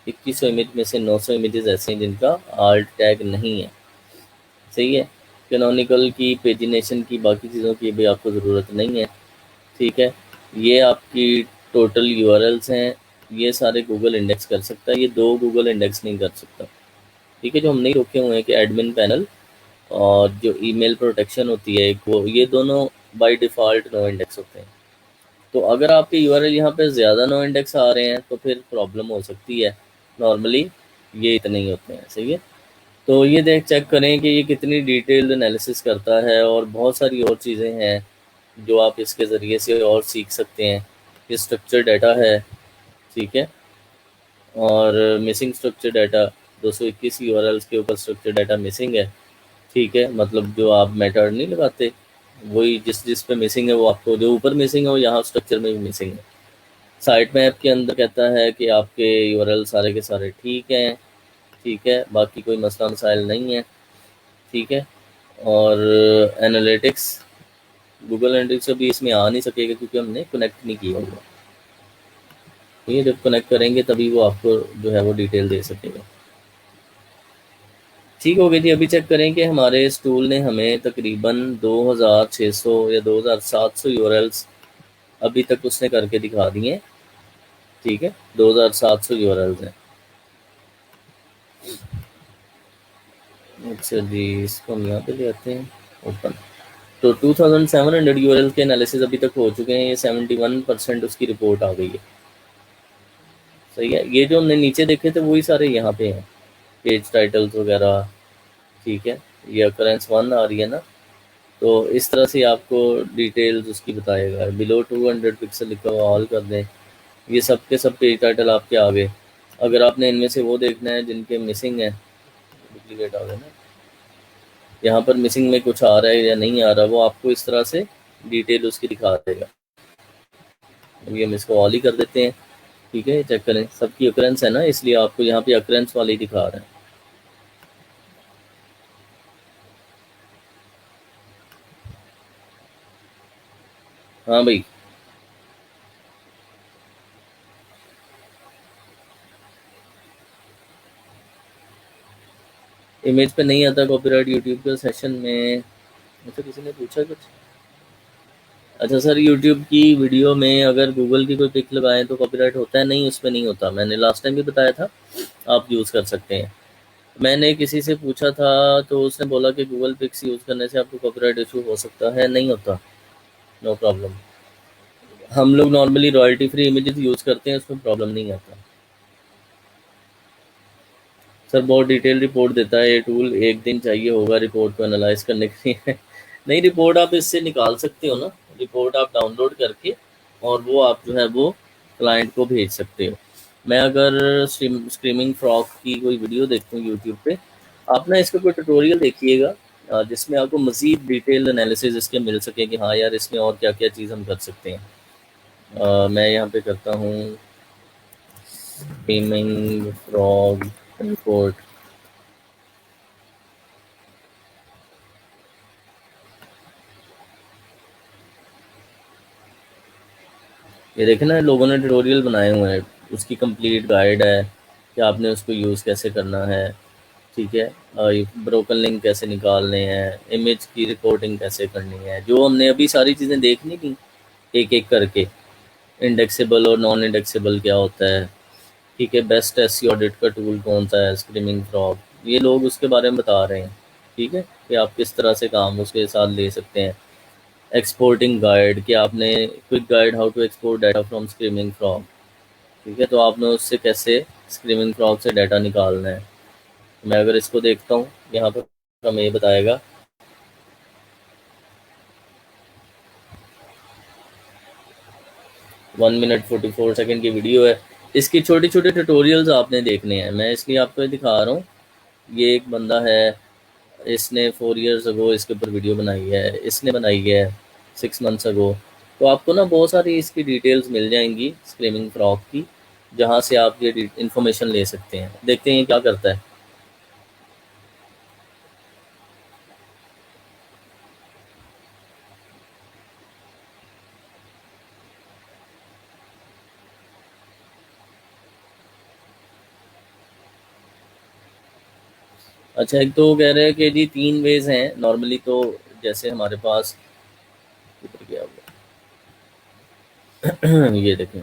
2100 इमेज में से 900 इमेजेस ऐसे हैं जिनका आल टैग नहीं है। सही है। कैनोनिकल की, पेजिनेशन की, बाकी चीज़ों की भी आपको ज़रूरत नहीं है। ठीक है। ये आपकी टोटल यूआरएल्स हैं, ये सारे गूगल इंडेक्स कर सकता है, ये 2 गूगल इंडेक्स नहीं कर सकता। ठीक है, जो हम नहीं रोके हुए हैं कि एडमिन पैनल और जो ईमेल प्रोटेक्शन होती है एक, वो ये दोनों बाय डिफ़ॉल्ट नो इंडेक्स होते हैं। तो अगर आपके यूआरएल यहाँ पे ज़्यादा नो इंडेक्स आ रहे हैं तो फिर प्रॉब्लम हो सकती है। नॉर्मली ये इतने ही होते हैं। सही है। तो ये चेक करें कि ये कितनी डिटेल्ड एनालिसिस करता है, और बहुत सारी और चीज़ें हैं जो आप इसके ज़रिए से और सीख सकते हैं। ये स्ट्रक्चर डाटा है। ठीक है। और मिसिंग स्ट्रक्चर डाटा 221 यूआरएल्स के ऊपर स्ट्रक्चर डाटा मिसिंग है। ठीक है, मतलब जो आप मेथड नहीं लगाते, वही जिस जिस पे मिसिंग है वो आपको जो ऊपर मिसिंग है वो यहाँ स्ट्रक्चर में भी मिसिंग है। साइट मैप के अंदर कहता है कि आपके यूआरएल सारे के सारे ठीक हैं। ठीक है, बाकी कोई मसला मसाइल नहीं है। ठीक है। और एनालिटिक्स, गूगल एनालिटिक्स अभी इसमें आ नहीं सकेगा क्योंकि हमने कनेक्ट नहीं किया हुआ। ठीक है, जब कनेक्ट करेंगे तभी वो आपको जो है वो डिटेल दे सकेगा। ठीक हो गई जी। अभी चेक करें कि हमारे इस टूल ने हमें तकरीबन 2600 या 2700 यूआरएल्स अभी तक उसने करके दिखा दिए हैं। ठीक है, 2700 यूआरएल्स हैं। अच्छा जी, इसको हम यहाँ पे ले आते हैं ओपन। तो 2700 यूआरएल के एनालिसिस अभी तक हो चुके हैं। ये 71% उसकी रिपोर्ट आ गई है। सही है। ये जो हमने नीचे देखे थे वही सारे यहाँ पे हैं, पेज टाइटल्स वगैरह। ठीक है, ये अकरेंस 1 आ रही है ना, तो इस तरह से आपको डिटेल्स उसकी बताएगा। बिलो 200 पिक्सल लिखा हुआ ऑल कर दें, ये सब के सब पेज टाइटल आपके आ गए। अगर आपने इनमें से वो देखना है जिनके मिसिंग है, डुप्लीकेट आ गए ना, यहाँ पर मिसिंग में कुछ आ रहा है या नहीं आ रहा, वो आपको इस तरह से डिटेल उसकी दिखा देगा। अभी हम इसको ऑल ही कर देते हैं। ठीक है, चेक करें सबकी अकरेंस है ना, इसलिए आपको यहाँ पे अकरेंस वाले ही दिखा रहा है। हाँ भाई, इमेज पे नहीं आता कॉपीराइट यूट्यूब के सेशन में। अच्छा, किसी ने पूछा कुछ? अच्छा सर, यूट्यूब की वीडियो में अगर गूगल की कोई पिक लगाएं तो कॉपीराइट होता है? नहीं, उसमें नहीं होता। मैंने लास्ट टाइम भी बताया था, आप यूज़ कर सकते हैं। मैंने किसी से पूछा था तो उसने बोला कि गूगल पिक्स यूज़ करने से आपको कॉपीराइट इशू हो सकता है। नहीं होता, नो प्रॉब्लम। हम लोग normally royalty free images use करते हैं, उसमें प्रॉब्लम नहीं आता। सर बहुत डिटेल रिपोर्ट देता है ये टूल, एक दिन चाहिए होगा रिपोर्ट को एनालाइज करने के लिए। नहीं, रिपोर्ट आप इससे निकाल सकते हो ना, रिपोर्ट आप डाउनलोड करके और वो आप जो है वो क्लाइंट को भेज सकते हो। मैं अगर स्क्रीमिंग फ्रॉक की कोई वीडियो देखूँ यूट्यूब पे, आप ना इसका कोई ट्यूटोरियल देखिएगा जिसमें आपको मज़ीद डिटेल एनालिसिस इसके मिल सके कि हाँ यार इसमें और क्या क्या चीज़ हम कर सकते हैं। मैं यहाँ पे करता हूँ स्क्रीमिंग फ्रॉग रिपोर्ट। ये देखे ना, लोगों ने ट्यूटोरियल बनाए हुए हैं, उसकी कंप्लीट गाइड है कि आपने उसको यूज़ कैसे करना है। ठीक है, ब्रोकन लिंक कैसे निकालने हैं, इमेज की रिपोर्टिंग कैसे करनी है, जो हमने अभी सारी चीज़ें देखनी थी एक एक करके। इंडेक्सेबल और नॉन इंडेक्सेबल क्या होता है। ठीक है, बेस्ट एसईओ ऑडिट का टूल कौन सा है, स्क्रीमिंग फ्रॉग, ये लोग उसके बारे में बता रहे हैं। ठीक है, कि आप किस तरह से काम उसके साथ ले सकते हैं। एक्सपोर्टिंग गाइड, कि आपने quick guide how to export data from Screaming Frog. ठीक है, तो आपने उससे कैसे स्क्रीमिंग फ्रॉग से डाटा निकालना है। मैं अगर इसको देखता हूँ, यहाँ पर हमें ये बताएगा 1 मिनट 44 सेकेंड की वीडियो है। इसकी छोटे छोटे ट्यूटोरियल्स आपने देखने हैं, मैं इसलिए आपको ये दिखा रहा हूँ। ये एक बंदा है, इसने 4 years अगो इसके ऊपर वीडियो बनाई है, इसने बनाई है 6 months अगो। तो आपको ना बहुत सारी इसकी डिटेल्स मिल जाएंगी स्क्रीमिंग फ्रॉग की, जहाँ से आप ये इन्फॉर्मेशन ले सकते हैं। देखते हैं ये क्या करता है। अच्छा, एक तो कह रहे हैं कि जी 3 वेज़ हैं नॉर्मली। तो जैसे हमारे पास किधर गया वो ये देखें,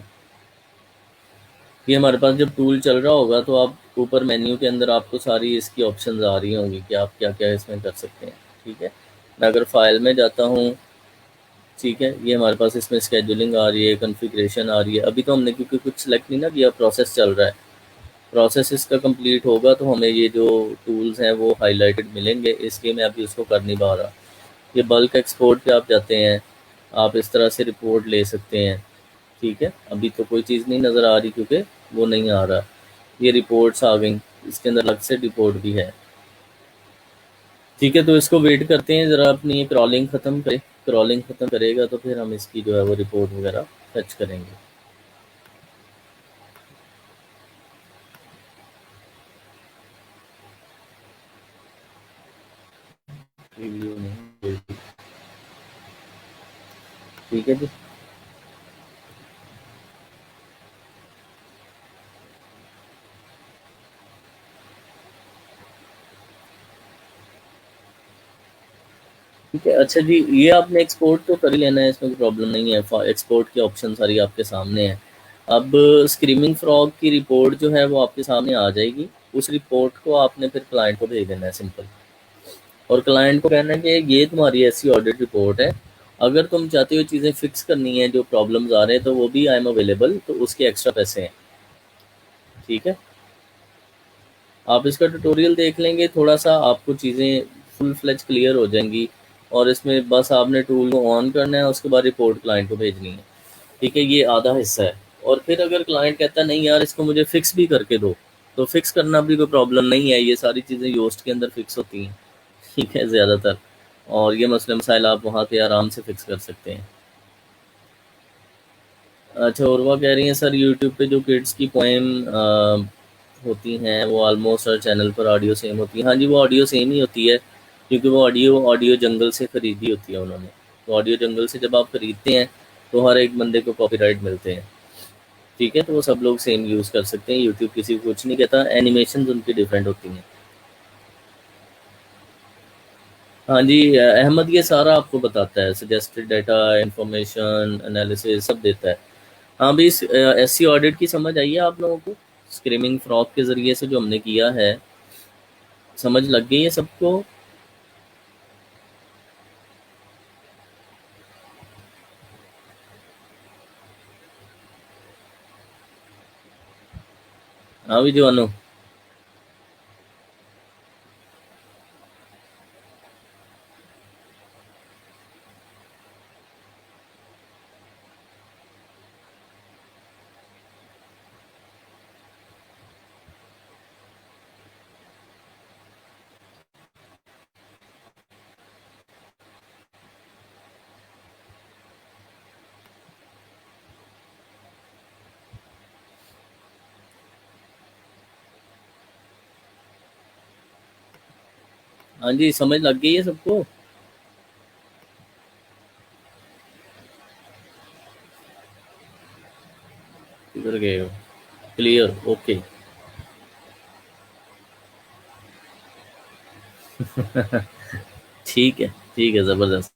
ये हमारे पास जब टूल चल रहा होगा तो आप ऊपर मेन्यू के अंदर आपको सारी इसकी ऑप्शंस आ रही होंगी कि आप क्या-क्या इसमें कर सकते हैं, ठीक है। मैं अगर फाइल में जाता हूँ, ठीक है, ये हमारे पास इसमें शेड्यूलिंग आ रही है, कॉन्फ़िगरेशन आ रही है। अभी तो हमने क्योंकि कुछ सेलेक्ट नहीं ना किया, प्रोसेस चल रहा है। प्रोसेस इसका कंप्लीट होगा तो हमें ये जो टूल्स हैं वो हाइलाइटेड मिलेंगे, इसलिए मैं अभी उसको कर नहीं पा रहा। ये बल्क एक्सपोर्ट पे आप जाते हैं, आप इस तरह से रिपोर्ट ले सकते हैं, ठीक है। अभी तो कोई चीज़ नहीं नज़र आ रही क्योंकि वो नहीं आ रहा। ये रिपोर्ट्स आ गई, इसके अंदर अलग से रिपोर्ट भी है, ठीक है। तो इसको वेट करते हैं ज़रा, अपनी ये क्रॉलिंग ख़त्म करे। क्रॉलिंग ख़त्म करेगा तो फिर हम इसकी जो है वो रिपोर्ट वगैरह फैच करेंगे। रिव्यू नहीं, ठीक है जी। ठीक है, अच्छा जी, ये आपने एक्सपोर्ट तो कर ही लेना है, इसमें कोई प्रॉब्लम नहीं है। एक्सपोर्ट की ऑप्शन सारी आपके सामने है। अब स्क्रीमिंग फ्रॉग की रिपोर्ट जो है वो आपके सामने आ जाएगी। उस रिपोर्ट को आपने फिर क्लाइंट को भेज देना है, सिंपल। और क्लाइंट को कहना है कि ये तुम्हारी ऐसी ऑडिट रिपोर्ट है, अगर तुम चाहते हो चीज़ें फिक्स करनी है, जो प्रॉब्लम्स आ रहे हैं, तो वो भी आई एम अवेलेबल, तो उसके एक्स्ट्रा पैसे हैं, ठीक है। आप इसका ट्यूटोरियल देख लेंगे, थोड़ा सा आपको चीज़ें फुल फ्लेज क्लियर हो जाएंगी। और इसमें बस आपने टूल को ऑन करना है, उसके बाद रिपोर्ट क्लाइंट को भेजनी है, ठीक है। ये आधा हिस्सा है। और फिर अगर क्लाइंट कहता है नहीं यार इसको मुझे फिक्स भी करके दो, तो फिक्स करना भी कोई प्रॉब्लम नहीं है। ये सारी चीज़ें योस्ट के अंदर फिक्स होती हैं, ठीक है, ज़्यादातर। और ये मसले मसाइल आप वहाँ पे आराम से फिक्स कर सकते हैं। अच्छा, उर्वा कह रही हैं सर यूट्यूब पे जो किड्स की पोएम होती हैं वो ऑलमोस्ट हर चैनल पर ऑडियो सेम होती है। हाँ जी, वो ऑडियो सेम ही होती है, क्योंकि वो ऑडियो ऑडियो जंगल से ख़रीदी होती है उन्होंने। तो ऑडियो जंगल से जब आप ख़रीदते हैं तो हर एक बंदे को कॉपीराइट मिलते हैं, ठीक है। तो वो सब लोग सेम यूज़ कर सकते हैं, यूट्यूब किसी को कुछ नहीं कहता। एनिमेशन उनकी डिफरेंट होती हैं। हाँ जी, अहमद ये सारा आपको बताता है, सजेस्टेड डाटा, इंफॉर्मेशन, एनालिसिस सब देता है। हाँ भी, इस एससी ऑडिट की समझ आई है आप लोगों को? स्क्रीमिंग फ्रॉग के ज़रिए से जो हमने किया है, समझ लग गई है सबको? हाँ भी जवानों। हाँ जी, समझ लग गई है सबको? किधर गए हो? Clear, okay. ठीक है, ज़बरदस्त।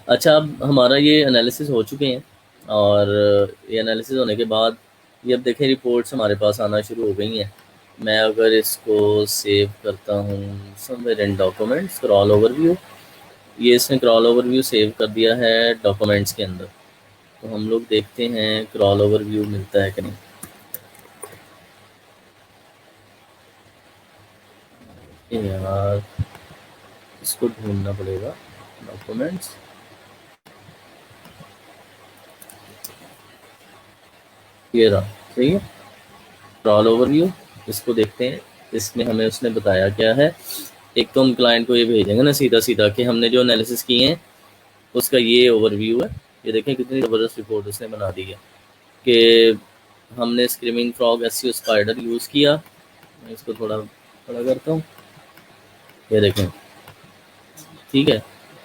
अच्छा, अब हमारा ये एनालिसिस हो चुके हैं, और ये एनालिसिस होने के बाद ये अब देखें रिपोर्ट्स हमारे पास आना शुरू हो गई हैं। मैं अगर इसको सेव करता हूँ somewhere in documents, crawl overview, ये इसने क्रॉल ओवरव्यू सेव कर दिया है डॉक्यूमेंट्स के अंदर। तो हम लोग देखते हैं क्रॉल ओवरव्यू मिलता है कि नहीं। ये यार, इसको ढूंढना पड़ेगा, डॉक्यूमेंट्स, ये रहा, सही है। क्रॉल ओवरव्यू, इसको देखते हैं, इसमें हमें उसने बताया क्या है। एक तो हम क्लाइंट को ये भेजेंगे ना सीधा सीधा कि हमने जो एनालिसिस किए हैं उसका ये ओवरव्यू है। ये देखें कितनी ज़बरदस्त रिपोर्ट उसने बना दी है कि हमने screaming frog SEO spider use किया। मैं इसको थोड़ा बड़ा करता हूँ, ये देखें, ठीक है।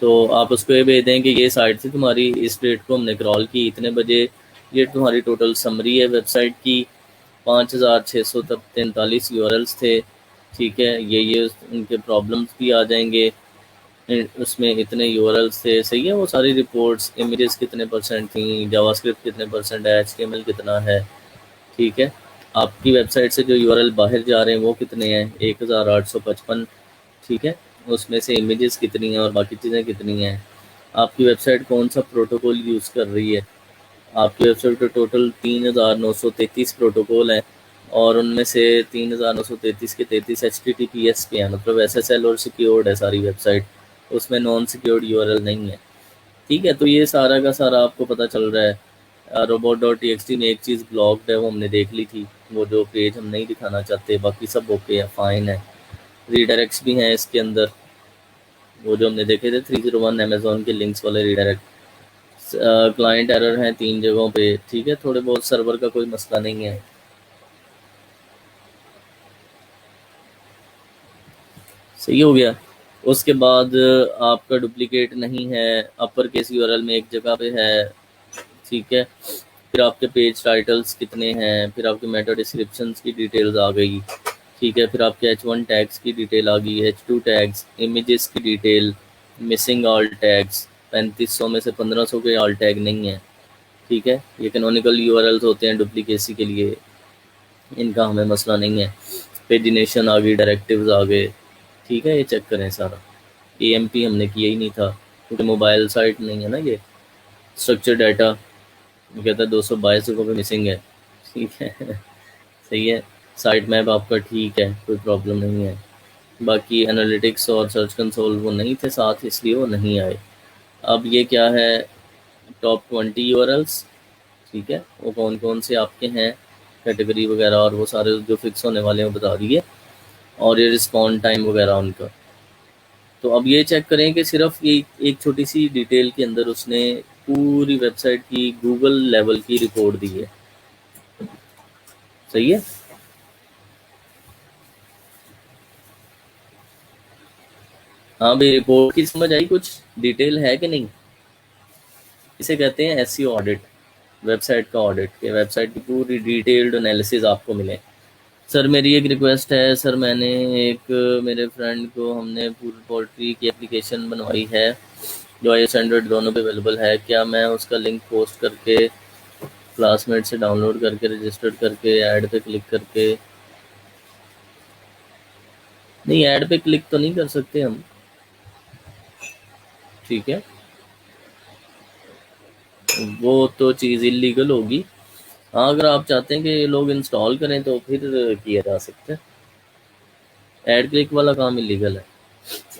तो आप उसको ये भेज दें कि ये साइट थी तुम्हारी, इस डेट को हमने क्रॉल की इतने बजे, ये तुम्हारी टोटल समरी है वेबसाइट की, 5643 यूआरएल्स थे, ठीक है। ये उनके प्रॉब्लम्स भी आ जाएंगे, उसमें इतने यूआरएल्स थे, सही है। वो सारी रिपोर्ट्स, इमेजेस कितने परसेंट थी, जावास्क्रिप्ट कितने परसेंट है, एचटीएमएल कितना है, ठीक है। आपकी वेबसाइट से जो यूआरएल बाहर जा रहे हैं वो कितने हैं, 1855, ठीक है। उसमें से इमेजेस कितनी हैं और बाकी चीज़ें कितनी हैं। आपकी वेबसाइट कौन सा प्रोटोकॉल यूज़ कर रही है। आपकी वेबसाइट पे टोटल 3933 प्रोटोकॉल हैं, और उनमें से 3933 के 33 HTTPS के हैं, मतलब SSL और सिक्योर्ड है सारी वेबसाइट, उसमें नॉन सिक्योर्ड यूआरएल नहीं है, ठीक है। तो ये सारा का सारा आपको पता चल रहा है। robot.txt में एक चीज़ ब्लॉक्ड है, वो हमने देख ली थी, वो जो पेज हम नहीं दिखाना चाहते, बाकी सब ओके है, फाइन है। रीडायरेक्ट्स भी हैं इसके अंदर, वो जो हमने देखे थे 301 अमेजोन के लिंक्स वाले रीडायरेक्ट। क्लाइंट एरर हैं 3 जगहों पे, ठीक है। थोड़े बहुत सर्वर का कोई मसला नहीं है, सही हो गया। उसके बाद आपका डुप्लीकेट नहीं है, अपर केस यूआरएल में एक जगह पे है, ठीक है। फिर आपके पेज टाइटल्स कितने हैं, फिर आपके मेटा डिस्क्रिप्शंस की डिटेल्स आ गई, ठीक है। फिर आपके H1 टैग्स की डिटेल आ गई, H2 टैग्स, इमेजेस की डिटेल, मिसिंग ऑल टैग्स, 3500 में से 1500 के ऑल टैग नहीं है, ठीक है। ये कैनोनिकल यूआरएल्स होते हैं डुप्लीकेसी के लिए, इनका हमें मसला नहीं है। पेजिनेशन आ गई, डायरेक्टिव्स आ गए, ठीक है। ये चेक करें सारा। AMP हमने किया ही नहीं था क्योंकि मोबाइल साइट नहीं है ना ये। स्ट्रक्चर डाटा कहता है 222 रुपये मिसिंग है, ठीक है। सही है। साइट मैप आपका ठीक है, कोई प्रॉब्लम नहीं है। बाकी एनालिटिक्स और सर्च कंसोल वो नहीं थे साथ, इसलिए वो नहीं आए। अब ये क्या है, टॉप 20 यूआरएल्स, ठीक है। वो कौन कौन से आपके हैं, कैटेगरी वगैरह, और वो सारे जो फिक्स होने वाले हैं वो बता दिए, और ये रिस्पॉन्ड टाइम वगैरह उनका। तो अब ये चेक करें कि सिर्फ ये एक छोटी सी डिटेल के अंदर उसने पूरी वेबसाइट की गूगल लेवल की रिपोर्ट दी है, सही है। हाँ भाई, रिपोर्ट की समझ आई, कुछ डिटेल है कि नहीं। इसे कहते हैं एसईओ ऑडिट, वेबसाइट का ऑडिट, के वेबसाइट की पूरी डिटेल्ड एनालिसिस आपको मिले। सर मेरी एक रिक्वेस्ट है सर, मैंने एक मेरे फ्रेंड को हमने पूरी पोल्ट्री की एप्लीकेशन बनवाई है जो iOS एंड्रॉइड दोनों पे अवेलेबल है, क्या मैं उसका लिंक पोस्ट करके क्लासमेट से डाउनलोड करके रजिस्टर्ड करके ऐड पे क्लिक करके, नहीं ऐड पे क्लिक तो नहीं कर सकते हम, ठीक है। वो तो चीज़ इलीगल होगी। हाँ, अगर आप चाहते हैं कि ये लोग इंस्टॉल करें तो फिर किया जा सकता है। ऐड क्लिक वाला काम इलीगल है।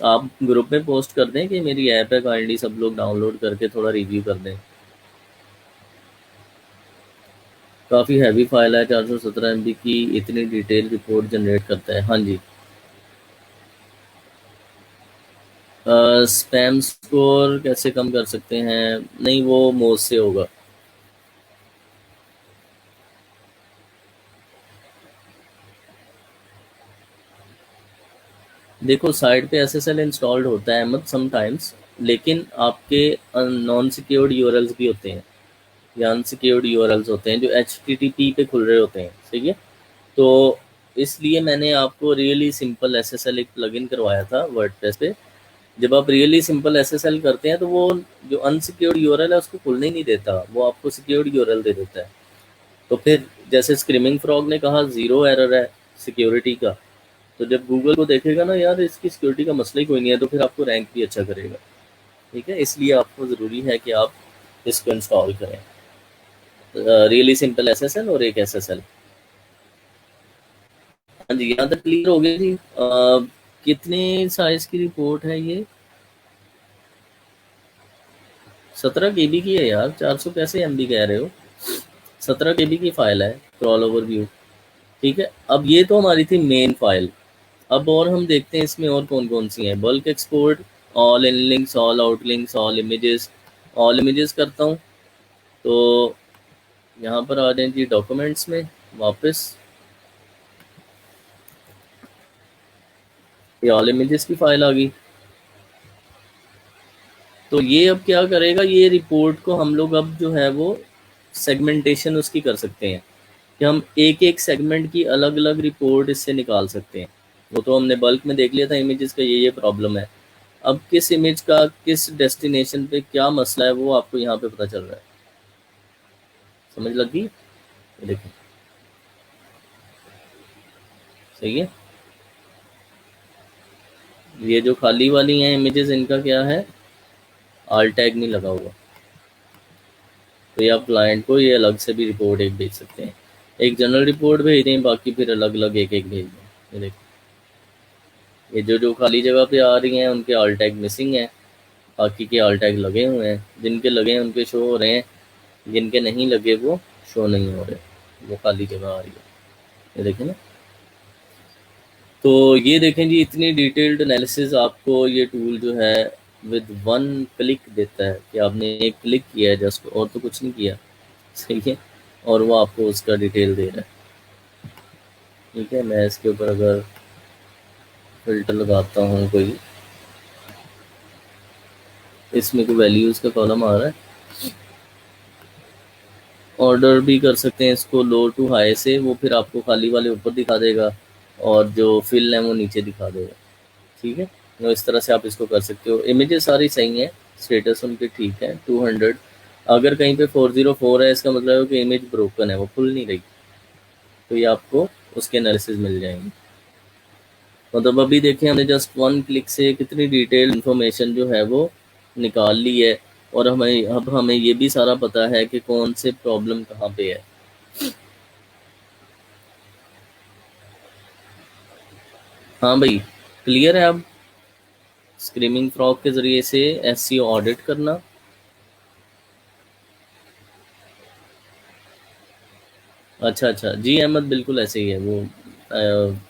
आप ग्रुप में पोस्ट कर दें कि मेरी ऐप है, काइंडली सब लोग डाउनलोड करके थोड़ा रिव्यू कर दें। काफ़ी हैवी फाइल है, 417 MB की, इतनी डिटेल रिपोर्ट जनरेट करता है, हाँ जी। स्पैम स्कोर कैसे कम कर सकते हैं, नहीं वो मोज से होगा। देखो साइट पे SSL इंस्टॉल्ड होता है मत समटाइम्स, लेकिन आपके नॉन सिक्योर्ड यूआरएल्स भी होते हैं, या अनसिक्योर्ड यूआरएल्स होते हैं जो HTTP पे खुल रहे होते हैं, सही है। तो इसलिए मैंने आपको रियली सिंपल SSL एक प्लगइन करवाया था वर्डप्रेस पे। जब आप रियली सिंपल SSL करते हैं तो वो जो अनसिक्योर्ड यूआरएल है उसको खुलने ही नहीं देता, वो आपको सिक्योर्ड यूआरएल दे देता है। तो फिर जैसे स्क्रीमिंग फ्रॉग ने कहा 0 एरर है सिक्योरिटी का, तो जब गूगल को देखेगा ना यार इसकी सिक्योरिटी का मसला ही कोई नहीं है, तो फिर आपको रैंक भी अच्छा करेगा, ठीक है। इसलिए आपको ज़रूरी है कि आप इसको इंस्टॉल करें, रियली सिंपल SSL और एक SSL। हाँ जी, यहाँ तक क्लियर हो गई थी। कितने साइज की रिपोर्ट है ये, 17 KB की है यार, 400 कैसे MB कह रहे हो, 17 KB की फाइल है, क्रॉल ओवर व्यू, ठीक है। अब ये तो हमारी थी मेन फाइल। अब और हम देखते हैं इसमें और कौन कौन सी हैं। Bulk export, all in links, all out links, all images. All images करता हूँ तो यहाँ पर आ जाए जी डॉक्यूमेंट्स में वापस, ये ऑल इमेजेस की फाइल आ गई। तो ये अब क्या करेगा, ये रिपोर्ट को हम लोग अब जो है वो सेगमेंटेशन उसकी कर सकते हैं कि हम एक एक सेगमेंट की अलग अलग रिपोर्ट इससे निकाल सकते हैं। वो तो हमने बल्क में देख लिया था इमेजेस का, ये प्रॉब्लम है। अब किस इमेज का किस डेस्टिनेशन पे क्या मसला है वो आपको यहाँ पे पता चल रहा है। समझ लगी? ये देखो, सही है। ये जो खाली वाली हैं इमेजेस, इनका क्या है, आल टैग नहीं लगा हुआ। तो ये आप क्लाइंट को ये अलग से भी रिपोर्ट एक भेज सकते हैं। एक जनरल रिपोर्ट भेज दें, बाकी फिर अलग अलग एक एक भेज दें। ये देखो, ये जो जो खाली जगह पे आ रही हैं उनके ऑल टैग मिसिंग है, बाकी के ऑल टैग लगे हुए हैं। जिनके लगे हैं उनके शो हो रहे हैं, जिनके नहीं लगे वो शो नहीं हो रहे, वो खाली जगह आ रही है। ये देखें ना। तो ये देखें जी, इतनी डिटेल्ड एनालिसिस आपको ये टूल जो है विद वन क्लिक देता है कि आपने एक क्लिक किया है जस्ट, और तो कुछ नहीं किया। सही है। और वो आपको उसका डिटेल दे रहा है। ठीक है, मैं इसके ऊपर अगर फ़िल्टर लगाता हूँ कोई, इसमें कोई वैल्यूज़ का कॉलम आ रहा है। ऑर्डर भी कर सकते हैं इसको लो टू हाई से, वो फिर आपको खाली वाले ऊपर दिखा देगा और जो फिल है वो नीचे दिखा देगा। ठीक है, तो इस तरह से आप इसको कर सकते हो। इमेजेस सारी सही हैं, स्टेटस उनके ठीक है। 200 अगर कहीं पे 404 है, इसका मतलब है कि इमेज ब्रोकन है, वो खुल नहीं रही। तो ये आपको उसके एनालिसिस मिल जाएंगे। मतलब अभी देखें, हमने जस्ट वन क्लिक से कितनी डिटेल इन्फॉर्मेशन जो है वो निकाल ली है। और हमें ये भी सारा पता है कि कौन से प्रॉब्लम कहाँ पे है। हाँ भाई, क्लियर है अब स्क्रीमिंग फ्रॉग के ज़रिए से एसईओ ऑडिट करना। अच्छा अच्छा जी अहमद, बिल्कुल ऐसे ही है वो।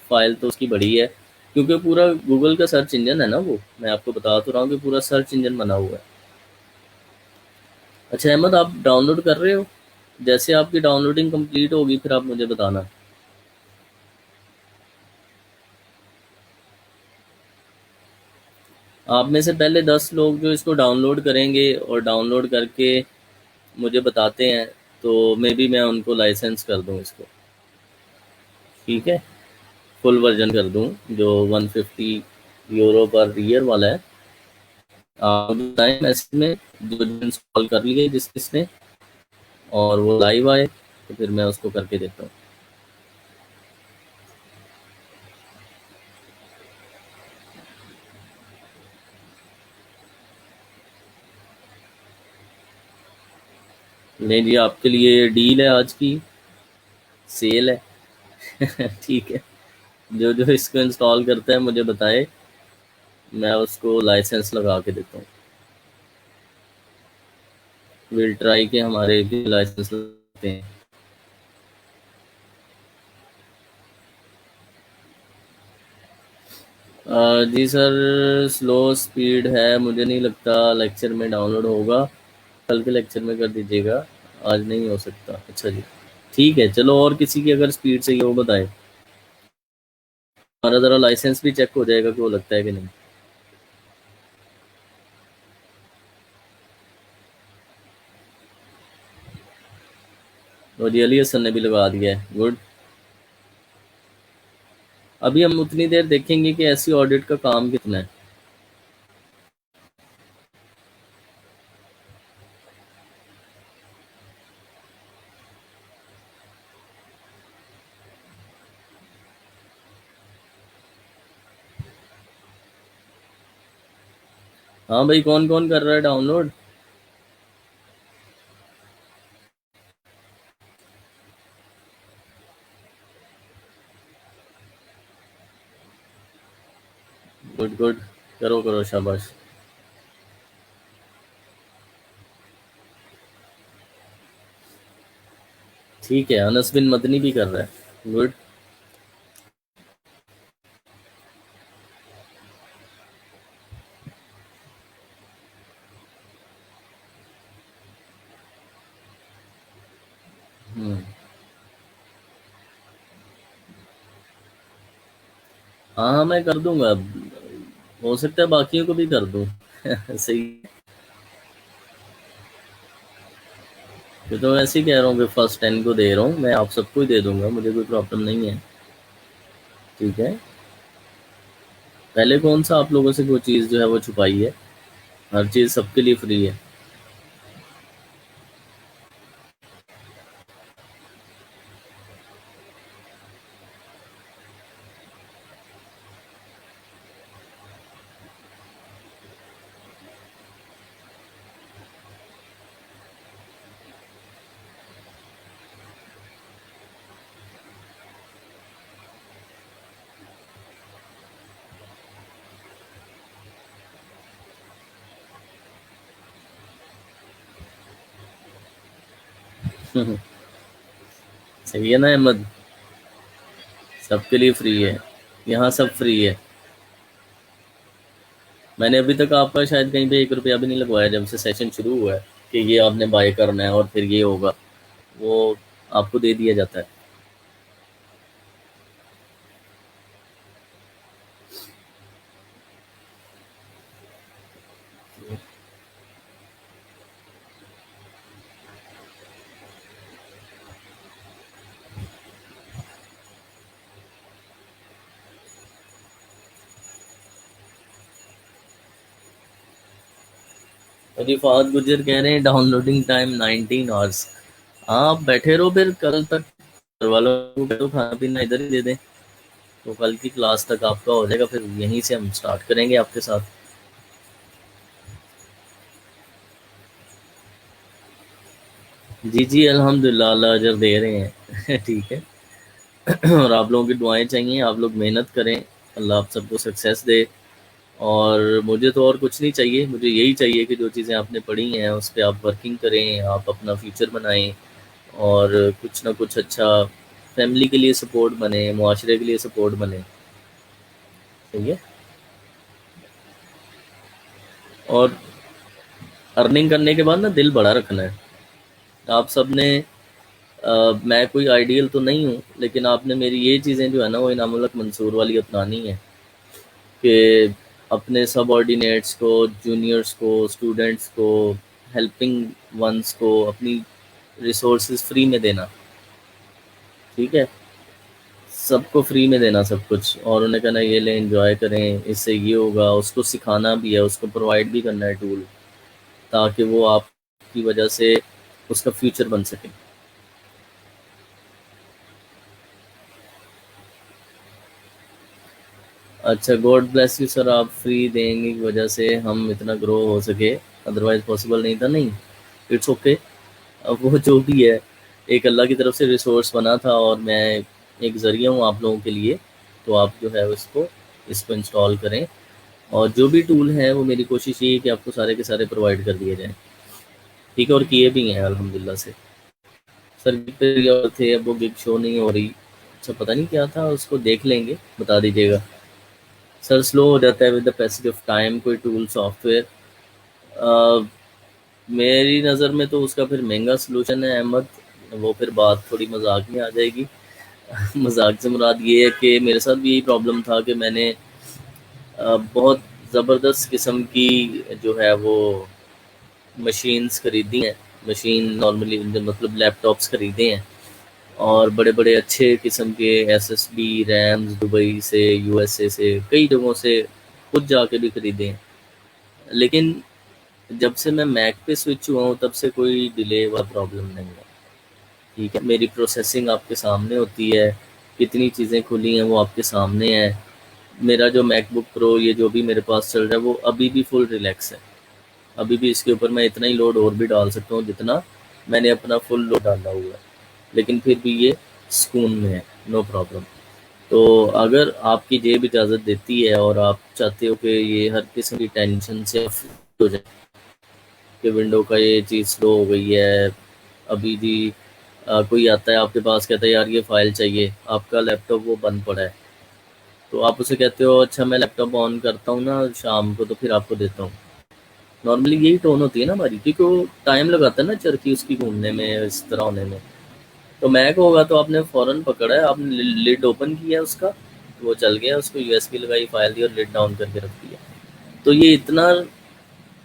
फाइल तो उसकी बड़ी है, क्योंकि पूरा गूगल का सर्च इंजन है ना वो। मैं आपको बता तो रहा हूँ कि पूरा सर्च इंजन बना हुआ है। अच्छा अहमद, आप डाउनलोड कर रहे हो? जैसे आपकी डाउनलोडिंग कंप्लीट होगी फिर आप मुझे बताना। आप में से पहले 10 लोग जो इसको डाउनलोड करेंगे और डाउनलोड करके मुझे बताते हैं, तो मे बी मैं उनको लाइसेंस कर दूँ इसको। ठीक है, फुल वर्जन कर दूँ, जो 150 यूरो पर ईयर वाला है। आप बताएं मैसेज में, जो इंस्टॉल कर लिए जिस किसने, और वो लाइव आए तो फिर मैं उसको करके देता हूँ। नहीं जी, आपके लिए डील है आज की, सेल है। ठीक है, जो जो इसको इंस्टॉल करता है मुझे बताए, मैं उसको लाइसेंस लगा के देता हूँ। विल ट्राई के हमारे भी लाइसेंस लगते हैं। जी सर, स्लो स्पीड है, मुझे नहीं लगता लेक्चर में डाउनलोड होगा। कल के लेक्चर में कर दीजिएगा, आज नहीं हो सकता। अच्छा जी, ठीक है, चलो। और किसी की अगर स्पीड चाहिए वो बताए, हमारा ज़रा लाइसेंस भी चेक हो जाएगा कि वो लगता है कि नहीं। और जी अली हसन ने भी लगा दिया है, गुड। अभी हम उतनी देर देखेंगे कि ऐसी ऑडिट का काम कितना है। हाँ भाई, कौन कौन कर रहा है डाउनलोड? गुड गुड, करो करो, शाबाश। ठीक है, अनस बिन मदनी भी कर रहा है, गुड। हाँ, हाँ, मैं कर दूँगा। हो सकता है बाकियों को भी कर दूँ। सही। ये तो मैं ऐसे ही कह रहा हूँ कि फर्स्ट 10 को दे रहा हूँ, मैं आप सबको ही दे दूँगा, मुझे कोई प्रॉब्लम नहीं है। ठीक है? पहले कौन-सा आप लोगों से कोई चीज़ जो है वो छुपाई है? हर चीज़ सबके लिए फ्री है। सही है ना अहमद? सबके लिए फ्री है। यहाँ सब फ्री है। मैंने अभी तक आपका शायद कहीं पे 1 रुपया भी नहीं लगवाया जब से सेशन शुरू हुआ है कि ये आपने बाय करना है और फिर ये होगा। वो आपको दे दिया जाता है। रिफात गुजर कह रहे हैं डाउनलोडिंग टाइम 19 आवर्स। हाँ, आप बैठे रहो फिर कल तक। घर वालों को कह दो खाना पीना इधर ही दे दें, तो कल की क्लास तक आपका हो जाएगा, फिर यहीं से हम स्टार्ट करेंगे आपके साथ। जी जी, अल्हम्दुलिल्लाह, अल्लाह अजर दे रहे हैं। ठीक है। और आप लोगों की दुआएं चाहिए, आप लोग मेहनत करें, अल्लाह आप सबको सक्सेस दे। और मुझे तो और कुछ नहीं चाहिए, मुझे यही चाहिए कि जो चीज़ें आपने पढ़ी हैं उस पे आप वर्किंग करें, आप अपना फ्यूचर बनाएं और कुछ ना कुछ अच्छा फैमिली के लिए सपोर्ट बने, मुआशरे के लिए सपोर्ट बने। सही है। और अर्निंग करने के बाद ना दिल बड़ा रखना है। आप सब ने मैं कोई आइडियल तो नहीं हूँ, लेकिन आपने मेरी ये चीज़ें जो है ना वो इनामुल हक मंसूर वाली अपनानी है कि अपने सबऑर्डिनेट्स को, जूनियर्स को, स्टूडेंट्स को, हेल्पिंग वंस को अपनी रिसोर्सेज फ्री में देना। ठीक है? सबको फ्री में देना सब कुछ, और उन्हें कहना ये लें एंजॉय करें, इससे ये होगा, उसको सिखाना भी है, उसको प्रोवाइड भी करना है टूल, ताकि वो आपकी वजह से उसका फ्यूचर बन सके। अच्छा, गॉड ब्लेस यू सर, आप फ्री देंगे की वजह से हम इतना ग्रो हो सके, अदरवाइज पॉसिबल नहीं था। नहीं, इट्स ओके। अब वो जो भी है, एक अल्लाह की तरफ से रिसोर्स बना था और मैं एक ज़रिया हूँ आप लोगों के लिए। तो आप जो है उसको इसको इंस्टॉल करें, और जो भी टूल है वो मेरी कोशिश ये है कि आपको सारे के सारे प्रोवाइड कर दिए जाएँ। ठीक है? और किए भी हैं अल्हम्दुलिल्लाह से। सर गिग पे और थे, अब वो गिग शो नहीं हो रही। अच्छा, पता नहीं क्या था, उसको देख लेंगे, बता दीजिएगा। सर स्लो हो जाता है with the passage of time, कोई टूल सॉफ्टवेयर। मेरी नज़र में तो उसका फिर महंगा सलूशन है अहमद, वो फिर बात थोड़ी मजाक में आ जाएगी। मजाक से मुराद ये है कि मेरे साथ भी यही प्रॉब्लम था कि मैंने बहुत ज़बरदस्त किस्म की जो है वो मशीन्स खरीदी हैं। मशीन नॉर्मली मतलब लैपटॉप्स खरीदे हैं, और बड़े-बड़े अच्छे किस्म के एसएसडी, रैम्स दुबई से, यूएसए से, कई जगहों से खुद जाके भी खरीदे हैं। लेकिन जब से मैं मैक पे स्विच हुआ हूँ तब से कोई डिले व प्रॉब्लम नहीं है। ठीक है? मेरी प्रोसेसिंग आपके सामने होती है, कितनी चीज़ें खुली हैं वो आपके सामने है। मेरा जो मैकबुक प्रो ये जो भी मेरे पास चल रहा है वो अभी भी फुल रिलैक्स है। अभी भी इसके ऊपर मैं इतना ही लोड और भी डाल सकता हूँ जितना मैंने अपना फुल लोड डाला हुआ है, लेकिन फिर भी ये सुकून में है, नो प्रॉब्लम। तो अगर आपकी जेब इजाज़त देती है और आप चाहते हो कि ये हर किस्म की टेंशन से फ्री हो जाए कि विंडो का ये चीज़ स्लो हो गई है, अभी भी कोई आता है आपके पास कहता है यार ये फ़ाइल चाहिए, आपका लैपटॉप वो बंद पड़ा है, तो आप उसे कहते हो अच्छा मैं लैपटॉप ऑन करता हूँ ना शाम को तो फिर आपको देता हूँ। नॉर्मली यही टोन होती है ना हमारी, क्योंकि वो टाइम लगाता है ना चरखी उसकी घूमने में, इस तरह होने में। तो मैक होगा तो आपने फ़ौरन पकड़ा है, आपने लिड ओपन किया उसका, वो चल गया, उसको यूएसबी लगाई, फाइल दी और लिड डाउन करके रख दिया। तो ये इतना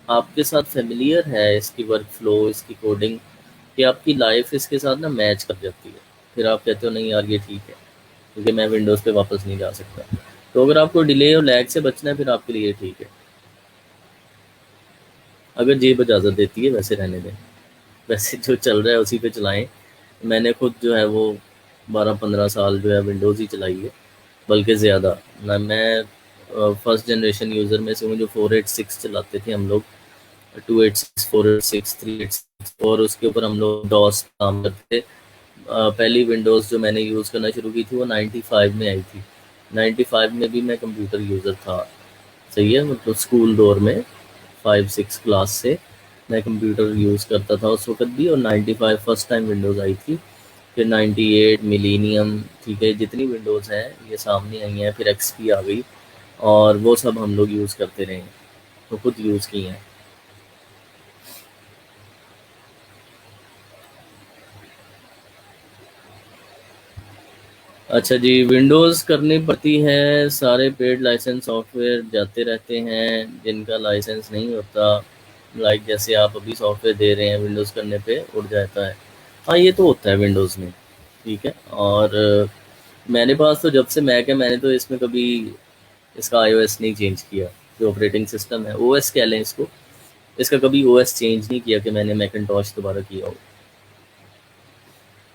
आपके साथ फ़ैमिलियर है, इसकी वर्क फ़्लो, इसकी कोडिंग, कि आपकी लाइफ़ इसके साथ ना मैच कर जाती है। फिर आप कहते हो नहीं यार ये ठीक है, क्योंकि मैं विंडोज़ पे वापस नहीं जा सकता। तो अगर आपको डिले और लैग से बचना है फिर आपके लिए ये ठीक है। अगर जेब इजाज़त देती है वैसे रहने दें, वैसे जो चल रहा है उसी पे चलाएँ। मैंने खुद जो है वो 12-15 साल जो है विंडोज़ ही चलाई है, बल्कि ज़्यादा। ना मैं फर्स्ट जनरेशन यूज़र में से हूँ जो 486 चलाते थे हम लोग, 286, 486, 386, और उसके ऊपर हम लोग डॉस काम करते थे। पहली विंडोज़ जो मैंने यूज़ करना शुरू की थी वो 95 में आई थी। 95 में भी मैं कंप्यूटर यूज़र था, सही है, मतलब स्कूल दौर में 5-6 क्लास से मैं कंप्यूटर यूज़ करता था उस वक़्त भी, और 95 फर्स्ट टाइम विंडोज़ आई थी। फिर 98 मिलीनियम, ठीक है, जितनी विंडोज़ हैं ये सामने आई हैं, फिर एक्सपी आ गई, और वो सब हम लोग यूज़ करते रहे हैं, तो खुद यूज़ की हैं। अच्छा जी, विंडोज़ करनी पड़ती है, सारे पेड लाइसेंस सॉफ्टवेयर जाते रहते हैं, जिनका लाइसेंस नहीं होता, लाइक जैसे आप अभी सॉफ्टवेयर दे रहे हैं विंडोज़ करने पे उड़ जाता है। हाँ, ये तो होता है विंडोज़ में, ठीक है। और मेरे पास तो जब से मैक है मैंने तो इसमें कभी इसका आईओएस नहीं चेंज किया, जो ऑपरेटिंग सिस्टम है, ओएस कह लें इसको, इसका कभी ओएस चेंज नहीं किया कि मैंने मैकिन्टॉश दोबारा किया हो।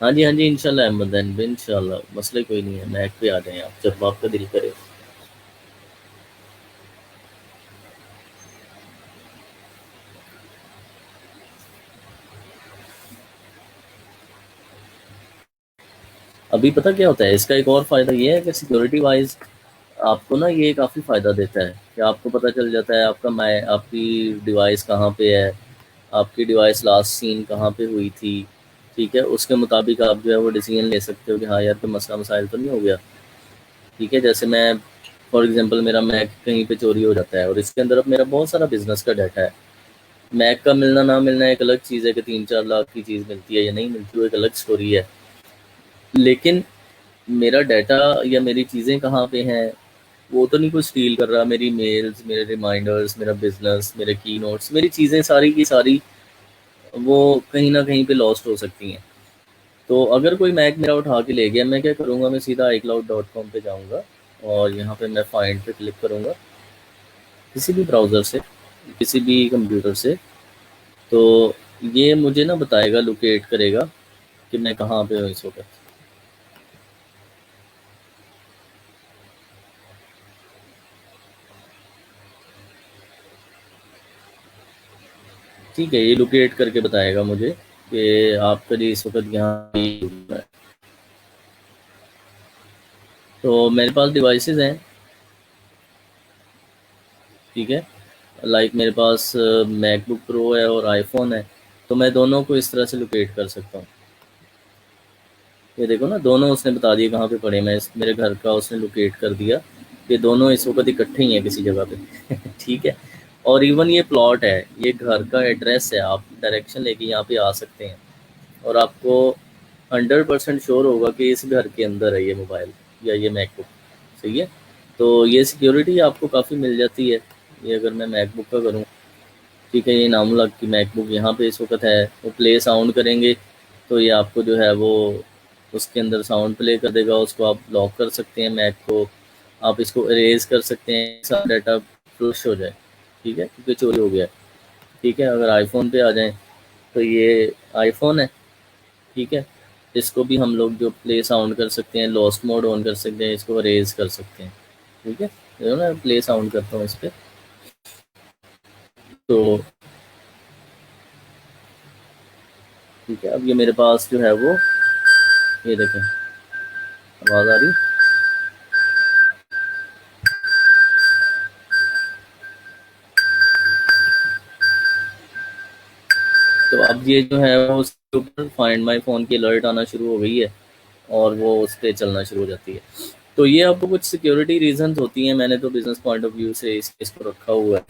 हाँ जी, हाँ जी, इंशाल्लाह अहमदन, इंशाल्लाह, मसला कोई नहीं है, मैक पे आ जाएँ आप जब आपका दिल करे। अभी पता क्या होता है, इसका एक और फ़ायदा ये है कि सिक्योरिटी वाइज़ आपको ना ये काफ़ी फ़ायदा देता है कि आपको पता चल जाता है आपकी डिवाइस कहाँ पे है, आपकी डिवाइस लास्ट सीन कहाँ पे हुई थी, ठीक है? उसके मुताबिक आप जो है वो डिसीज़न ले सकते हो कि हाँ यार, कोई मसला मसाइल तो नहीं हो गया, ठीक है? जैसे मैं फॉर एग्ज़ाम्पल मेरा मैक कहीं पे चोरी हो जाता है और इसके अंदर अब मेरा बहुत सारा बिज़नेस का डाटा है। मैक का मिलना ना मिलना एक अलग चीज़ है कि 3-4 लाख की चीज़ मिलती है या नहीं मिलती, वो एक अलग स्टोरी है। लेकिन मेरा डाटा या मेरी चीज़ें कहाँ पे हैं, वो तो नहीं कुछ स्टील कर रहा। मेरी मेल्स, मेरे रिमाइंडर्स, मेरा बिज़नेस, मेरे की नोट्स, मेरी चीज़ें सारी की सारी वो कहीं न कहीं पे लॉस्ट हो सकती हैं। तो अगर कोई मैक मेरा उठा के ले गया, मैं क्या करूँगा, मैं सीधा iCloud.com पे जाऊँगा और यहाँ पे मैं फाइंड पे क्लिक करूँगा, किसी भी ब्राउज़र से, किसी भी कंप्यूटर से, तो ये मुझे ना बताएगा, लोकेट करेगा कि मैं कहाँ पे हूँ इस वक़्त। ठीक है, ये लोकेट करके बताएगा मुझे कि आपका जी इस वक़्त यहाँ पे है। तो मेरे पास डिवाइसेज़ हैं, ठीक है? लाइक मेरे पास मैकबुक प्रो है और आईफ़ोन है, तो मैं दोनों को इस तरह से लोकेट कर सकता हूँ। ये देखो ना, दोनों उसने बता दिए कहाँ पे पड़े हैं, मैं इस मेरे घर का उसने लोकेट कर दिया, ये दोनों इस वक़्त इकट्ठे ही हैं किसी जगह पे। ठीक है? और इवन ये प्लॉट है, ये घर का एड्रेस है, आप डायरेक्शन लेके यहाँ पे आ सकते हैं और आपको 100% श्योर होगा कि इस घर के अंदर है ये मोबाइल या ये मैकबुक, सही है? तो ये सिक्योरिटी आपको काफ़ी मिल जाती है। ये अगर मैं मैकबुक का करूँ, ठीक है, ये नामुल्लाह की मैकबुक यहाँ पे इस वक़्त है, वो प्ले साउंड करेंगे तो ये आपको जो है वो उसके अंदर साउंड प्ले कर देगा, उसको आप लॉक कर सकते हैं मैक को, आप इसको इरेज़ कर सकते हैं, सारा डाटा फ्लश हो जाए, ठीक है? क्योंकि चोरी हो गया है, ठीक है? अगर आईफ़ोन पे आ जाएँ, तो ये आईफ़ोन है, ठीक है? इसको भी हम लोग जो प्ले साउंड कर सकते हैं, लॉस्ट मोड ऑन कर सकते हैं, इसको इरेज़ कर सकते हैं, ठीक है? देखो ना, प्ले साउंड करता हूँ इस पे, तो ठीक है, अब ये मेरे पास जो है वो, ये देखें, आवाज़ आ रही? तो अब ये जो है वो उसके ऊपर फाइंड माय फ़ोन की अलर्ट आना शुरू हो गई है और वो उस पे चलना शुरू हो जाती है। तो ये आपको कुछ सिक्योरिटी रीज़न्स होती हैं, मैंने तो बिज़नेस पॉइंट ऑफ व्यू से इस चीज़ को रखा हुआ है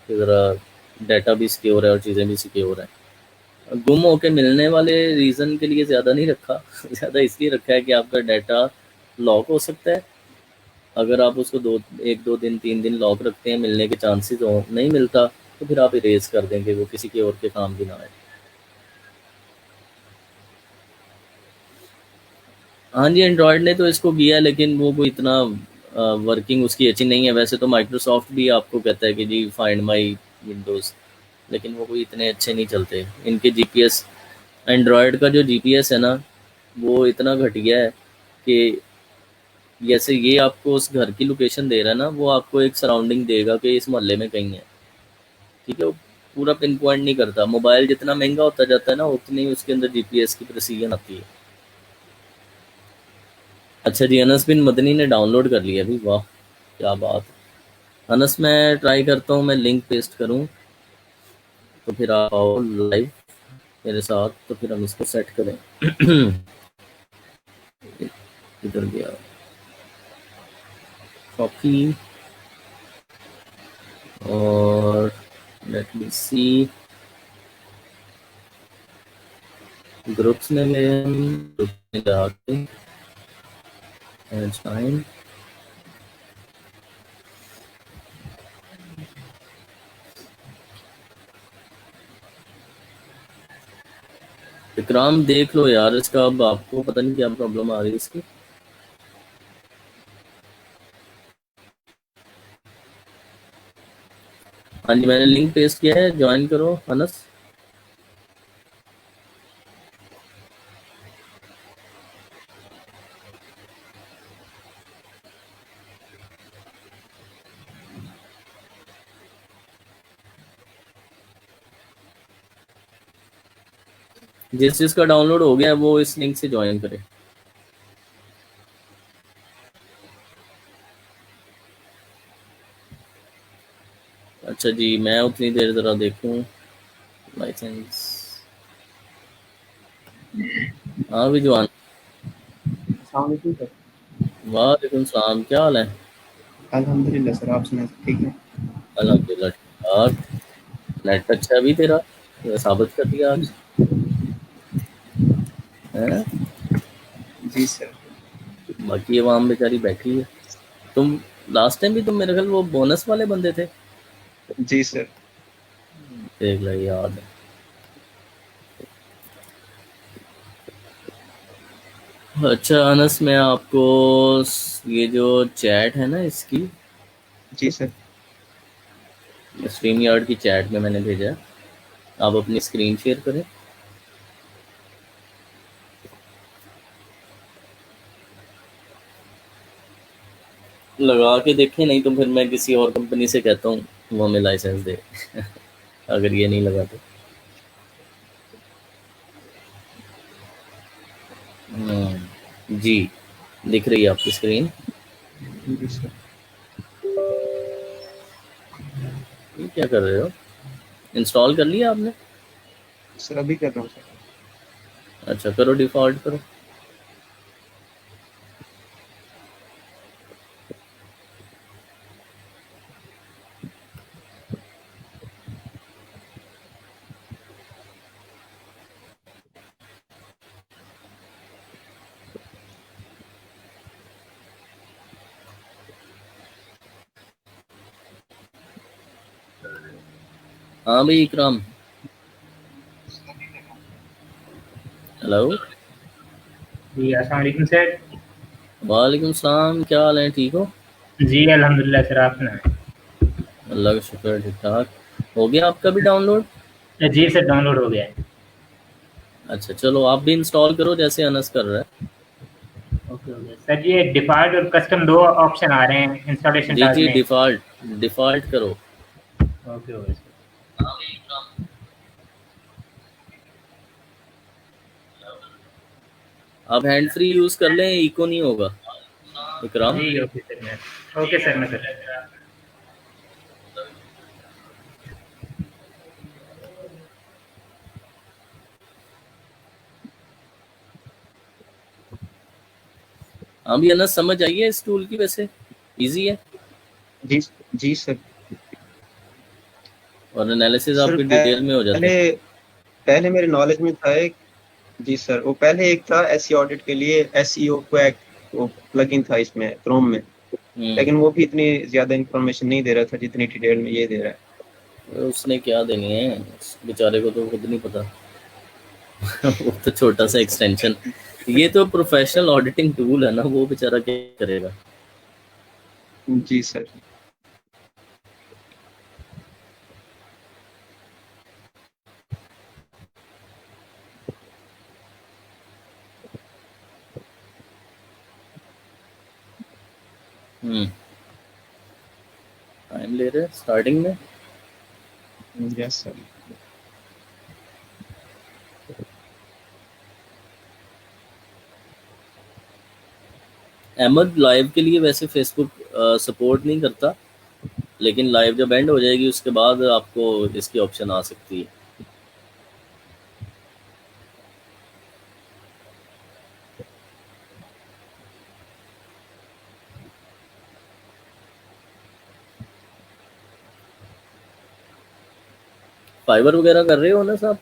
कि ज़रा डाटा भी सिक्योर है और चीज़ें भी सिक्योर हैं। गुम होके मिलने वाले रीज़न के लिए ज़्यादा नहीं रखा ज़्यादा इसलिए रखा है कि आपका डाटा लॉक हो सकता है। अगर आप उसको 1-2 दिन 3 दिन लॉक रखते हैं, मिलने के चांसेस हो नहीं मिलता, तो फिर आप इरेज कर देंगे, वो किसी के और के काम भी ना आए। हाँ जी, एंड्रॉयड ने तो इसको किया है, लेकिन वो कोई इतना वर्किंग उसकी अच्छी नहीं है। वैसे तो माइक्रोसॉफ्ट भी आपको कहता है कि जी फाइंड माई विंडोज़, लेकिन वो कोई इतने अच्छे नहीं चलते। इनके जीपीएस, एंड्रॉयड का जो जीपीएस है ना, वो इतना घटिया है कि जैसे ये आपको उस घर की लोकेशन दे रहा है ना, वो आपको एक सराउंडिंग देगा कि इस मोहल्ले में कहीं है। ठीक है, वो पूरा पिन पॉइंट नहीं करता। मोबाइल जितना महंगा होता जाता है ना, उतनी ही उसके अंदर जीपीएस की प्रिसीजन आती है। अच्छा जी, अनस बिन मदनी ने डाउनलोड कर लिया अभी, वाह क्या बात है। अनस, मैं ट्राई करता हूँ मैं लिंक पेस्ट करूँ, तो फिर आप आओ लाइव मेरे साथ, तो फिर हम इसको सेट करें। इधर गया, कॉपी, और लेट मी सी, ग्रुप्स में गए हम, ग्रुप में जाके ज्वाइन, इकराम देख लो यार इसका, अब आपको पता नहीं क्या प्रॉब्लम आ रही है इसकी। हाँ जी, मैंने लिंक पेस्ट किया है, ज्वाइन करो अनस। जिस जिसका डाउनलोड हो गया है वो इस लिंक से ज्वाइन करे। अच्छा जी, मैं उतनी देर ज़रा देखूँ लाइसेंस। हाँ विजवान, अस्सलाम वालेकुम सर। वालेकुम सलाम, क्या हाल है? अल्हम्दुलिल्लाह सर, आप सुनाएं, ठीक है? अल्हम्दुलिल्लाह ठीक ठाक। नेट अच्छा है अभी तेरा, साबित कर दिया आज है। जी सर। बाकी आवाम बेचारी बैठी है। तुम लास्ट टाइम भी तुम मेरे ख्याल वो बोनस वाले बंदे थे। जी सर। देख लो, याद है। अच्छा अनस, मैं आपको ये जो चैट है ना इसकी, जी सर। स्ट्रीम यार्ड की चैट में मैंने भेजा है, आप अपनी स्क्रीन शेयर करें। लगा के देखें, नहीं तो फिर मैं किसी और कंपनी से कहता हूँ वो हमें लाइसेंस दे अगर ये नहीं लगा तो। जी, दिख रही है आपकी स्क्रीन? जी सर। ये क्या कर रहे हो? इंस्टॉल कर लिया आपने? सर अभी कर रहा हूँ सर। अच्छा करो, डिफ़ॉल्ट करो। हाँ भाई इकराम, हेलो। जी अस्सलाम वालेकुम सर। वालेकुम सलाम, क्या हाल है, ठीक हो? जी अल्हम्दुलिल्लाह सर, आप सुनाएं। अल्लाह का शुक्र, ठीक ठाक। हो गया आपका भी डाउनलोड? जी सर, डाउनलोड हो गया है। अच्छा चलो, आप भी इंस्टॉल करो जैसे अनस कर रहा है। ओके ओके सर, ये डिफ़ॉल्ट और कस्टम दो ऑप्शन आ रहे हैं इंस्टॉलेशन जी टास्क जी, में। डिफ़ॉल्ट डिफ़ॉल्ट करो। Okay okay sir. आप हैंड फ्री यूज़ कर लें, इको नहीं होगा इकराम। जी ओके सर मैं सर। हाँ भी अनस, समझ आई है इस टूल की? वैसे इजी है जी जी सर। और एनालिसिस सर आपकी डिटेल में हो जाता पहले है। पहले मेरे नॉलेज में था एक, जी सर, वो पहले एक था एसईओ ऑडिट के लिए, एसईओ क्वैक, वो प्लगइन था इसमें क्रोम में, लेकिन वो भी इतनी ज्यादा इंफॉर्मेशन नहीं दे रहा था जितनी डिटेल में ये दे रहा है। उसने क्या देनी है, उस बेचारे को तो खुद नहीं पता। वो तो छोटा सा एक्सटेंशन, ये तो प्रोफेशनल ऑडिटिंग टूल है ना, वो बेचारा क्या करेगा। जी सर। टाइम ले रहे हैं स्टार्टिंग में। Yes sir. अहमद लाइव के लिए वैसे फेसबुक सपोर्ट नहीं करता, लेकिन लाइव जब एंड हो जाएगी उसके बाद आपको इसकी ऑप्शन आ सकती है। फाइबर वगैरह कर रहे हो ना साहब?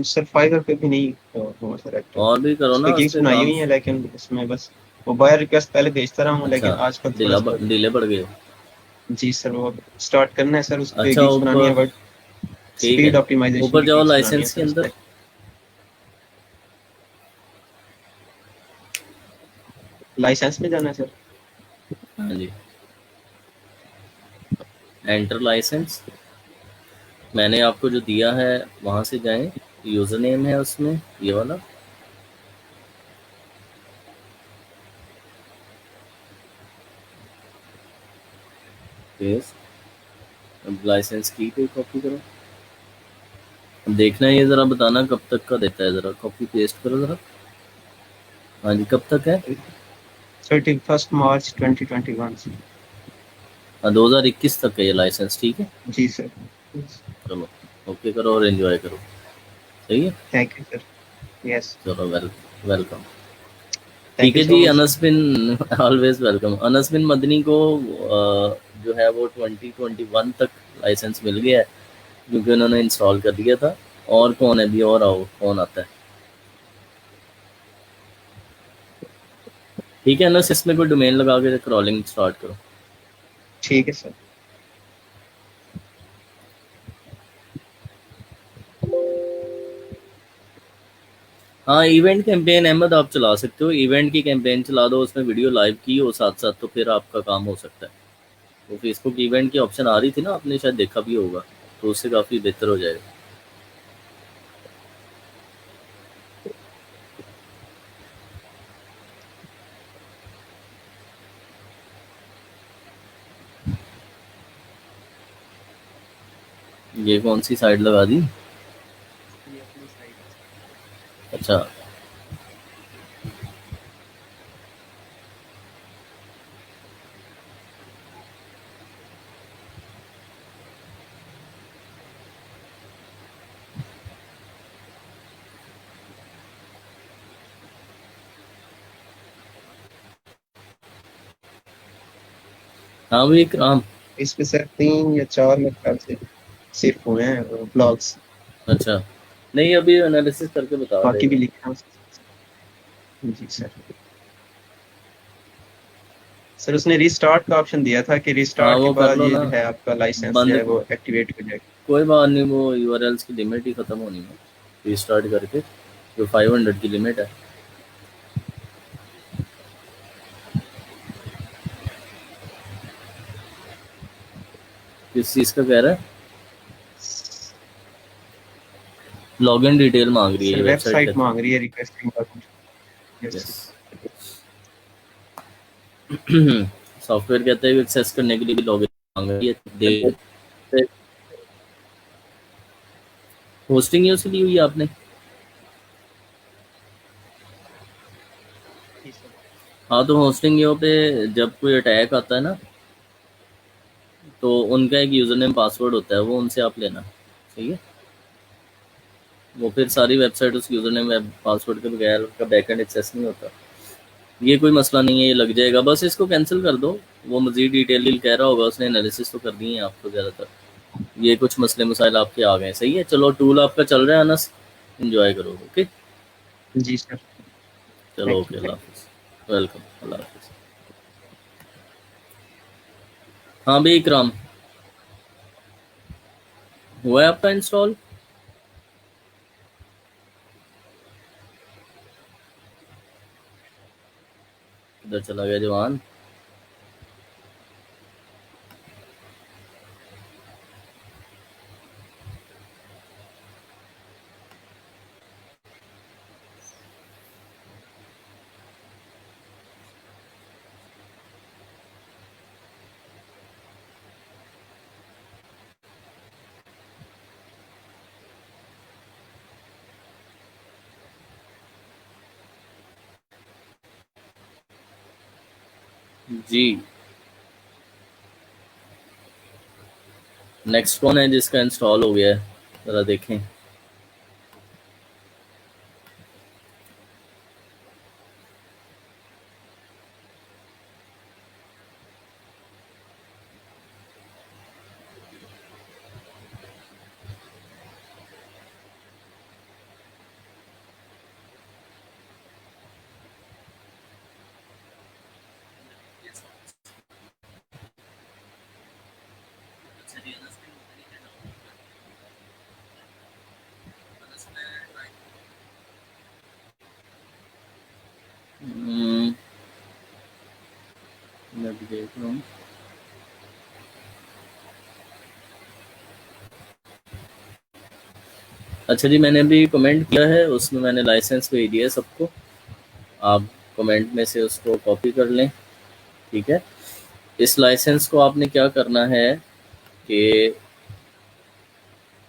सर फाइवर पे भी नहीं हुआ सर एक्टिव। और भी करो ना, उसपे उस गिग्स पे बनाई काम। हुई है, लेकिन उसमें बस वो बायर रिक्वेस्ट पहले भेजता रहा हूँ, लेकिन अच्छा, आजकल थोड़ा सा डिले पड़ गए। जी सर वो स्टार्ट करना है सर, उस पे अच्छा, गिग्स बनानी है, ऊपर बट ठीक स्पीड है, ऑप्टिमाइजेशन ऊपर की जाओ गिग्स बनानी है लाइसेंस के सर उस अंदर। पे। लाइसेंस में जाना है सर। हाँ जी, एंटर लाइसेंस। मैंने आपको जो दिया है वहाँ से जाएं, यूज़र नेम है उसमें ये वाला। अब लाइसेंस की पे कॉपी करो। अब देखना है, ये ज़रा बताना कब तक का देता है, ज़रा कॉपी पेस्ट करो ज़रा। हाँ जी, कब तक है? 31 मार्च 2021 से। हाँ, 2021 तक है ये लाइसेंस, ठीक है। जी सर। चलो ओके करो और एंजॉय करो, सही है। Thank you sir. यस। चलो वेलकम। ठीक थैंक यू है सो जी, मच सर। अनस बिन ऑलवेज वेलकम। अनस बिन मदनी को जो है वो 2021 तक लाइसेंस मिल गया है, क्योंकि उन्होंने इंस्टॉल कर दिया था। और कौन है भी, और आओ कौन आता है। ठीक है अनस, इसमें कोई डोमेन लगा के क्रॉलिंग स्टार्ट करो। ठीक है सर। हाँ, इवेंट कैंपेन अहमद आप चला सकते हो, इवेंट की कैंपेन चला दो, उसमें वीडियो लाइव की हो साथ साथ, तो फिर आपका काम हो सकता है। वो फेसबुक इवेंट की ऑप्शन आ रही थी ना, आपने शायद देखा भी होगा, तो उससे काफ़ी बेहतर हो जाएगा। ये कौन सी साइड लगा दी? ये अपनी साइड है सर। अच्छा, हाँ भाई इकराम। इस पे सर 3 या 4 मेरे ख्याल से सिर्फ हुए हैं ब्लॉग्स, अच्छा, नहीं अभी एनालिसिस करके बता बाकी भी देगा। लिखे हैं जी सर। सर उसने रिस्टार्ट का ऑप्शन दिया था कि हाँ रिस्टार्ट के वो कर बाद लो ये ना, जो है आपका लाइसेंस जो बंद। है वो एक्टिवेट हो जाएगा। कोई बात नहीं, वो यूआरएल्स की लिमिट ही ख़त्म होनी है, रीस्टार्ट करके, जो 500 की लिमिट है। किस चीज़ का कह रहा है? लॉगिन डिटेल मांग रही है सर ये वेबसाइट वेबसाइट का। मांग रही है रिक्वेस्टिंग का कुछ। यस। सॉफ्टवेयर कहता है कि एक्सेस करने के लिए लॉगिन मांग रही है, दे। होस्टिंग यूज़ ली हुई है आपने? हाँ, तो होस्टिंग यो पे जब कोई अटैक आता है ना, तो उनका एक यूज़र नेम पासवर्ड होता है, वो उनसे आप लेना, सही है। वो फिर सारी वेबसाइट उस यूज़र नेम पासवर्ड के बगैर का बैकएंड एक्सेस नहीं होता। ये कोई मसला नहीं है, ये लग जाएगा, बस इसको कैंसिल कर दो। वो मज़ीद डिटेल कह रहा होगा, उसने एनालिसिस तो कर दिए हैं आपको ज़्यादातर। ये कुछ मसले मसाइल आपके आ गए, सही है। चलो टूल आपका चल रहा है अनस, इंजॉय करो। ओके जी सर, चलो, थैंक ओके, यू। अल्लाह हाफिज़, वेलकम, अल्लाह हाफिज़। हाँ भाई इकराम, हुआ है आपका इंस्टॉल? किधर चला गया जवान? जी, नेक्स्ट कौन है जिसका इंस्टॉल हो गया है, ज़रा देखें। मैं भी देख रहा हूँ। अच्छा जी, मैंने अभी कमेंट किया है, उसमें मैंने लाइसेंस भेज दिया है सबको। आप कमेंट में से उसको कॉपी कर लें, ठीक है। इस लाइसेंस को आपने क्या करना है कि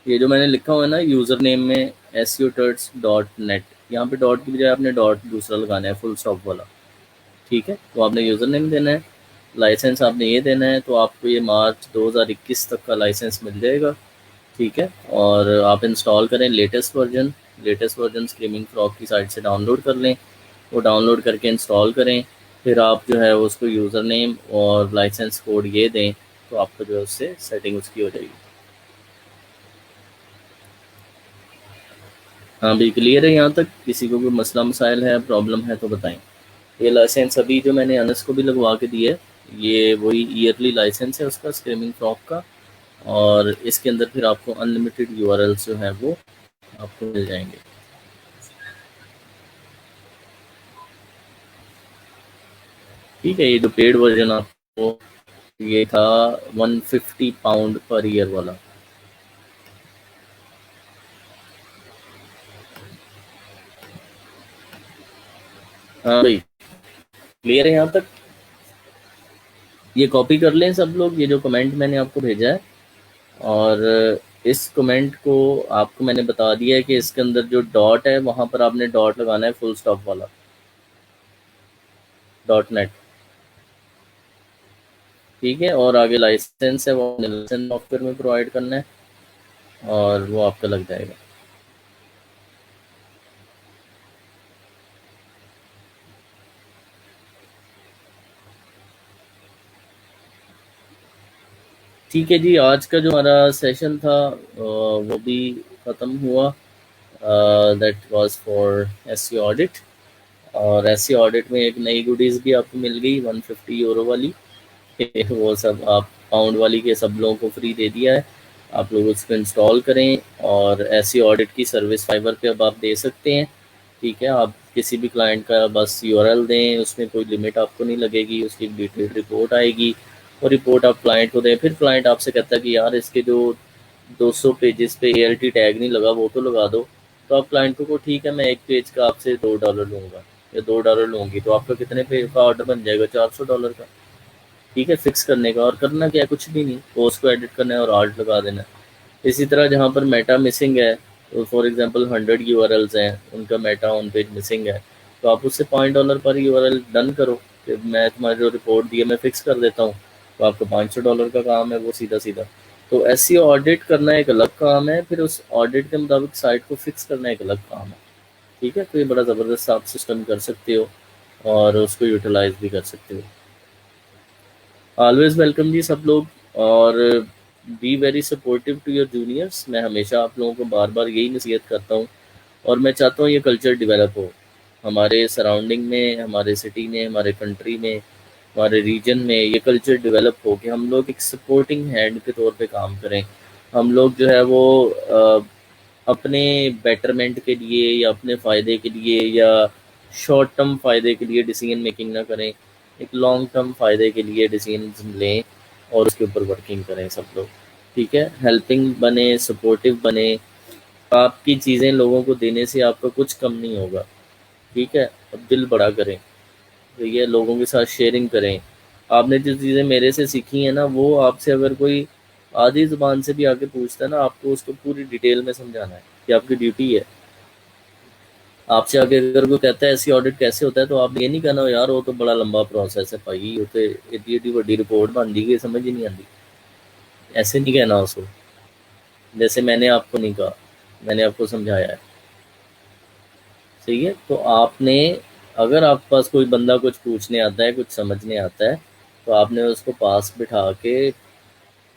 ये जो मैंने लिखा हुआ है ना यूज़र नेम में SEOturds.net, यहाँ पे डॉट की बजाय आपने डॉट दूसरा लगाना है, फुल स्टॉप वाला, ठीक है। तो आपने यूज़र नेम देना है, लाइसेंस आपने ये देना है, तो आपको ये मार्च 2021 तक का लाइसेंस मिल जाएगा, ठीक है। और आप इंस्टॉल करें लेटेस्ट वर्जन स्क्रीमिंग फ्रॉग की साइट से डाउनलोड कर लें। वो डाउनलोड करके इंस्टॉल करें, फिर आप जो है उसको यूज़र नेम और लाइसेंस कोड ये दें, तो आपको जो है उससे सेटिंग उसकी हो जाएगी। हाँ भी क्लियर है यहाँ तक? किसी को कोई मसला मसाइल है, प्रॉब्लम है तो बताएं। ये लाइसेंस अभी जो मैंने अनस को भी लगवा के दिया है, ये वही ईयरली लाइसेंस है उसका, स्क्रीमिंग फ्रॉग का। और इसके अंदर फिर आपको अनलिमिटेड URLs जो है वो आपको मिल जाएंगे। ठीक है, ये जो पेड वर्जन आपको ये था 150 पाउंड पर ईयर वाला। हाँ भाई, क्लियर है यहाँ तक? ये कॉपी कर लें सब लोग, ये जो कमेंट मैंने आपको भेजा है। और इस कमेंट को आपको मैंने बता दिया है कि इसके अंदर जो डॉट है वहाँ पर आपने डॉट लगाना है, फुल स्टॉप वाला, .net, ठीक है। और आगे लाइसेंस है वो लाइसेंस सॉफ्टवेयर में प्रोवाइड करना है और वो आपका लग जाएगा। ठीक है जी, आज का जो हमारा सेशन था वो भी ख़त्म हुआ। That was for SEO audit. और SEO ऑडिट में एक नई गुडीज़ भी आपको मिल गई 150 यूरो वाली। वो सब आप पाउंड वाली के सब लोगों को फ्री दे दिया है, आप लोग उसको इंस्टॉल करें। और SEO ऑडिट की सर्विस फाइवर पे अब आप दे सकते हैं, ठीक है। आप किसी भी क्लाइंट का बस URL दें, उसमें कोई लिमिट आपको नहीं लगेगी, उसकी एक डिटेल्ड रिपोर्ट आएगी, और रिपोर्ट आप क्लाइंट को दें। फिर क्लाइंट आपसे कहता है कि यार इसके जो 200 पेजेस पे ALT टैग नहीं लगा वो तो लगा दो। तो आप क्लाइंट को ठीक है, मैं एक पेज का आपसे $2 लूँगा या $2 लूँगी, तो आपका कितने पेज का ऑर्डर बन जाएगा? $400 का, ठीक है, फिक्स करने का। और करना क्या है, कुछ भी नहीं, पोस्ट को एडिट करना है और आर्ट लगा देना है। इसी तरह जहाँ पर मेटा मिसिंग है, तो फॉर एग्जांपल 100 URLs हैं, उनका मेटा ऑन पेज मिसिंग है, तो आप उससे $5 पर URL डन करो कि मैं तुम्हारी जो रिपोर्ट दी है मैं फिक्स कर देता हूँ, तो आपका $500 का काम है वो सीधा सीधा। तो SEO ऑडिट करना एक अलग काम है, फिर उस ऑडिट के मुताबिक साइट को फिक्स करना एक अलग काम है, ठीक है। तो ये बड़ा ज़बरदस्त आप सिस्टम कर सकते हो। और उसको यूटिलाइज भी कर सकते हो। ऑलवेज वेलकम जी सब लोग, और be very supportive to your juniors. मैं हमेशा आप लोगों को बार बार यही नसीहत करता हूँ, और मैं चाहता हूँ ये कल्चर डेवलप हो हमारे सराउंडिंग में, हमारे सिटी में, हमारे कंट्री में, हमारे रीजन में। ये कल्चर डेवलप हो कि हम लोग एक सपोर्टिंग हैंड के तौर पे काम करें। हम लोग जो है वो अपने बेटरमेंट के लिए या अपने फ़ायदे के लिए या शॉर्ट टर्म फ़ायदे के लिए डिसीजन मेकिंग ना करें, एक लॉन्ग टर्म फ़ायदे के लिए डिसीजन लें और उसके ऊपर वर्किंग करें सब लोग। ठीक है, हेल्पिंग बने, सपोर्टिव बने। आपकी चीज़ें लोगों को देने से आपका कुछ कम नहीं होगा। ठीक है, अब दिल बड़ा करें, ठीक है, लोगों के साथ शेयरिंग करें। आपने जो चीज़ें मेरे से सीखी हैं ना, वो आपसे अगर कोई आधी ज़ुबान से भी आके पूछता है ना, आपको उसको पूरी डिटेल में समझाना है कि आपकी ड्यूटी है। आपसे आगे अगर कोई कहता है ऐसी ऑडिट कैसे होता है, तो आप ये नहीं कहना यार वो तो बड़ा लंबा प्रोसेस है भाई, वो तो एड्डी एड्डी बड़ी रिपोर्ट बन दी, समझ ही नहीं आती। ऐसे नहीं कहना उसको, जैसे मैंने आपको नहीं कहा, मैंने आपको समझाया है। सही है, तो आपने, अगर आपके पास कोई बंदा कुछ पूछने आता है, कुछ समझने आता है, तो आपने उसको पास बिठा के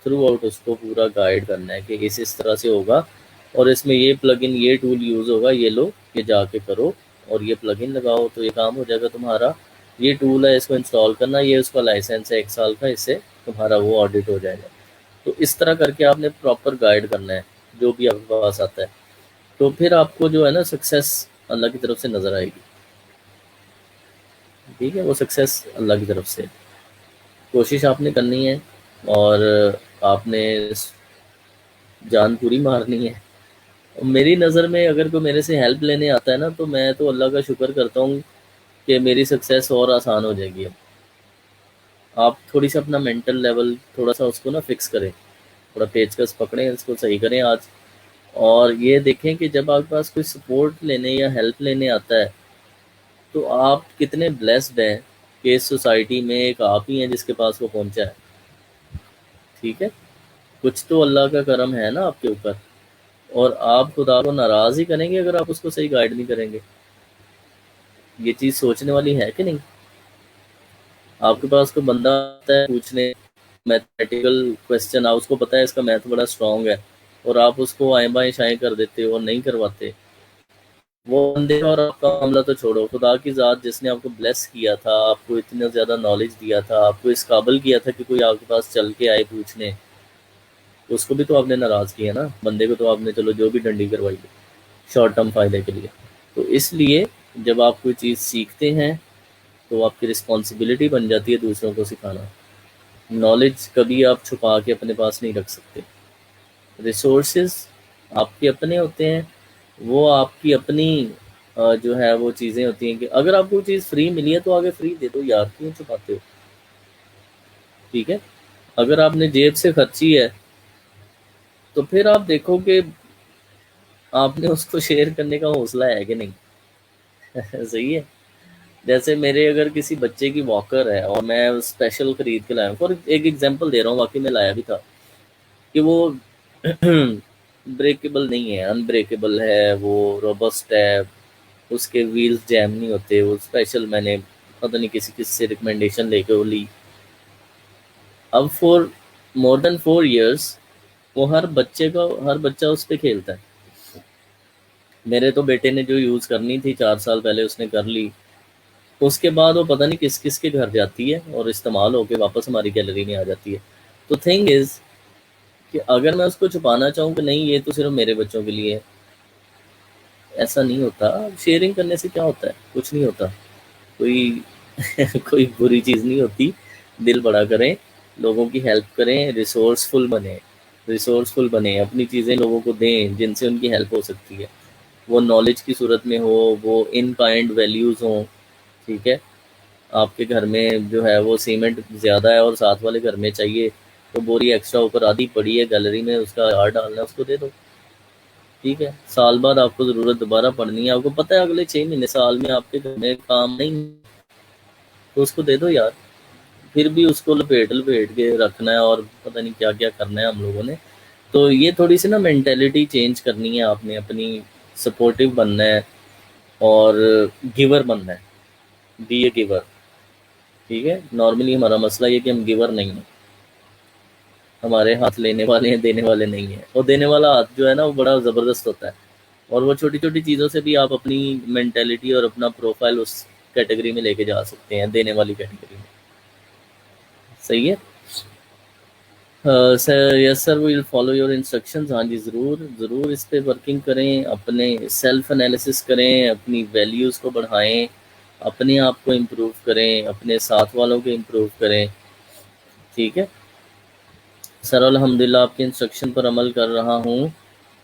थ्रू आउट उसको पूरा गाइड करना है कि इस तरह से होगा, और इसमें ये प्लगइन, ये टूल यूज़ होगा, ये लो, ये जाके करो, और ये प्लगइन लगाओ तो ये काम हो जाएगा तुम्हारा। ये टूल है, इसको इंस्टॉल करना, ये उसका लाइसेंस है 1 साल का, इससे तुम्हारा वो ऑडिट हो जाएगा। तो इस तरह करके आपने प्रॉपर गाइड करना है जो भी आपके पास आता है, तो फिर आपको जो है ना सक्सेस अल्लाह की तरफ से नज़र आएगी। ठीक है, वो सक्सेस अल्लाह की तरफ से, कोशिश आपने करनी है और आपने जान पूरी मारनी है। मेरी नज़र में अगर कोई मेरे से हेल्प लेने आता है ना, तो मैं तो अल्लाह का शुक्र करता हूँ कि मेरी सक्सेस और आसान हो जाएगी। अब आप थोड़ी सा अपना मेंटल लेवल थोड़ा सा उसको ना फिक्स करें, थोड़ा पेचकस पकड़ें, इसको सही करें आज, और ये देखें कि जब आपके पास कोई सपोर्ट लेने या हेल्प लेने आता है, तो आप कितने ब्लेस्ड हैं कि इस सोसाइटी में एक आप ही हैं जिसके पास वो पहुंचा है। ठीक है, कुछ तो अल्लाह का करम है ना आपके ऊपर, और आप खुदा को नाराज़ ही करेंगे अगर आप उसको सही गाइड नहीं करेंगे। ये चीज़ सोचने वाली है कि नहीं। आपके पास कोई बंदा आता है पूछने मैथमेटिकल क्वेश्चन, आप उसको पता है इसका मैथ बड़ा स्ट्रांग है, और आप उसको आए बाएं शाएं कर देते हो और नहीं करवाते, वो बंदे और आपका मामला तो छोड़ो, खुदा की ज़ात जिसने आपको ब्लेस किया था, आपको इतना ज़्यादा नॉलेज दिया था, आपको इस काबिल किया था कि कोई आपके पास चल के आए पूछने, तो उसको भी तो आपने नाराज़ किया ना। बंदे को तो आपने चलो जो भी डंडी करवाई शॉर्ट टर्म फ़ायदे के लिए। तो इसलिए जब आप कोई चीज़ सीखते हैं तो आपकी रिस्पॉन्सिबिलिटी बन जाती है दूसरों को सिखाना। नॉलेज कभी आप छुपा के अपने पास नहीं रख सकते। रिसोर्सेज आपके अपने होते हैं, वो आपकी अपनी जो है वो चीज़ें होती हैं कि अगर आपको कोई चीज़ फ्री मिली है तो आगे फ्री दे दो यार, क्यों छुपाते हो। ठीक है, अगर आपने जेब से खर्ची है तो फिर आप देखो कि आपने उसको शेयर करने का हौसला है कि नहीं। सही है, जैसे मेरे अगर किसी बच्चे की वॉकर है और मैं स्पेशल खरीद के लाया हूँ, फॉर एक एग्जांपल दे रहा हूँ, वाकई में लाया भी था, कि वो ब्रेकेबल नहीं है, अनब्रेकेबल है, वो रोबस्ट है, उसके व्हील्स जैम नहीं होते, वो स्पेशल मैंने पता नहीं किसी से रिकमेंडेशन लेके वो ली। अब फॉर मोर देन 4 years वो हर बच्चा उस पर खेलता है। मेरे तो बेटे ने जो यूज़ करनी थी 4 साल पहले उसने कर ली, उसके बाद वो पता नहीं किस किस के घर जाती है और इस्तेमाल होके वापस हमारी गैलरी में आ जाती है। तो थिंग इज़ कि अगर मैं उसको छुपाना चाहूँ कि नहीं ये तो सिर्फ मेरे बच्चों के लिए है, ऐसा नहीं होता। शेयरिंग करने से क्या होता है, कुछ नहीं होता, कोई कोई बुरी चीज़ नहीं होती। दिल बड़ा करें, लोगों की हेल्प करें, रिसोर्सफुल बने, अपनी चीज़ें लोगों को दें जिनसे उनकी हेल्प हो सकती है, वो नॉलेज की सूरत में हो, वो इन काइंड वैल्यूज़ हों। ठीक है, आपके घर में जो है वो सीमेंट ज़्यादा है और साथ वाले घर में चाहिए, तो बोरी एक्स्ट्रा ऊपर आधी पड़ी है गैलरी में, उसका यार डालना है, उसको दे दो। ठीक है, साल बाद आपको ज़रूरत दोबारा पड़नी है, आपको पता है अगले 6 महीने साल में आपके घर में काम नहीं, तो उसको दे दो यार। फिर भी उसको लपेट लपेट के रखना है और पता नहीं क्या क्या करना है हम लोगों ने। तो ये थोड़ी सी ना मेंटेलिटी चेंज करनी है आपने, अपनी सपोर्टिव बनना है और गिवर बनना है। बी ए गिवर। ठीक है, नॉर्मली हमारा मसला ये कि हम गिवर नहीं हैं, हमारे हाथ लेने वाले हैं, देने वाले नहीं हैं। और देने वाला हाथ जो है ना वो बड़ा ज़बरदस्त होता है, और वो छोटी छोटी चीज़ों से भी आप अपनी मेंटेलिटी और अपना प्रोफाइल उस कैटेगरी में लेके जा सकते हैं, देने वाली कैटेगरी में। सही है sir? Yes sir, will follow your instructions. हाँ जी, ज़रूर ज़रूर इस पे वर्किंग करें, अपने सेल्फ एनालिसिस करें, अपनी वैल्यूज़ को बढ़ाएं, अपने आप को इम्प्रूव करें, अपने साथ वालों को इम्प्रूव करें। ठीक है सर, अल्हम्दुलिल्लाह आपके इंस्ट्रक्शन पर अमल कर रहा हूँ,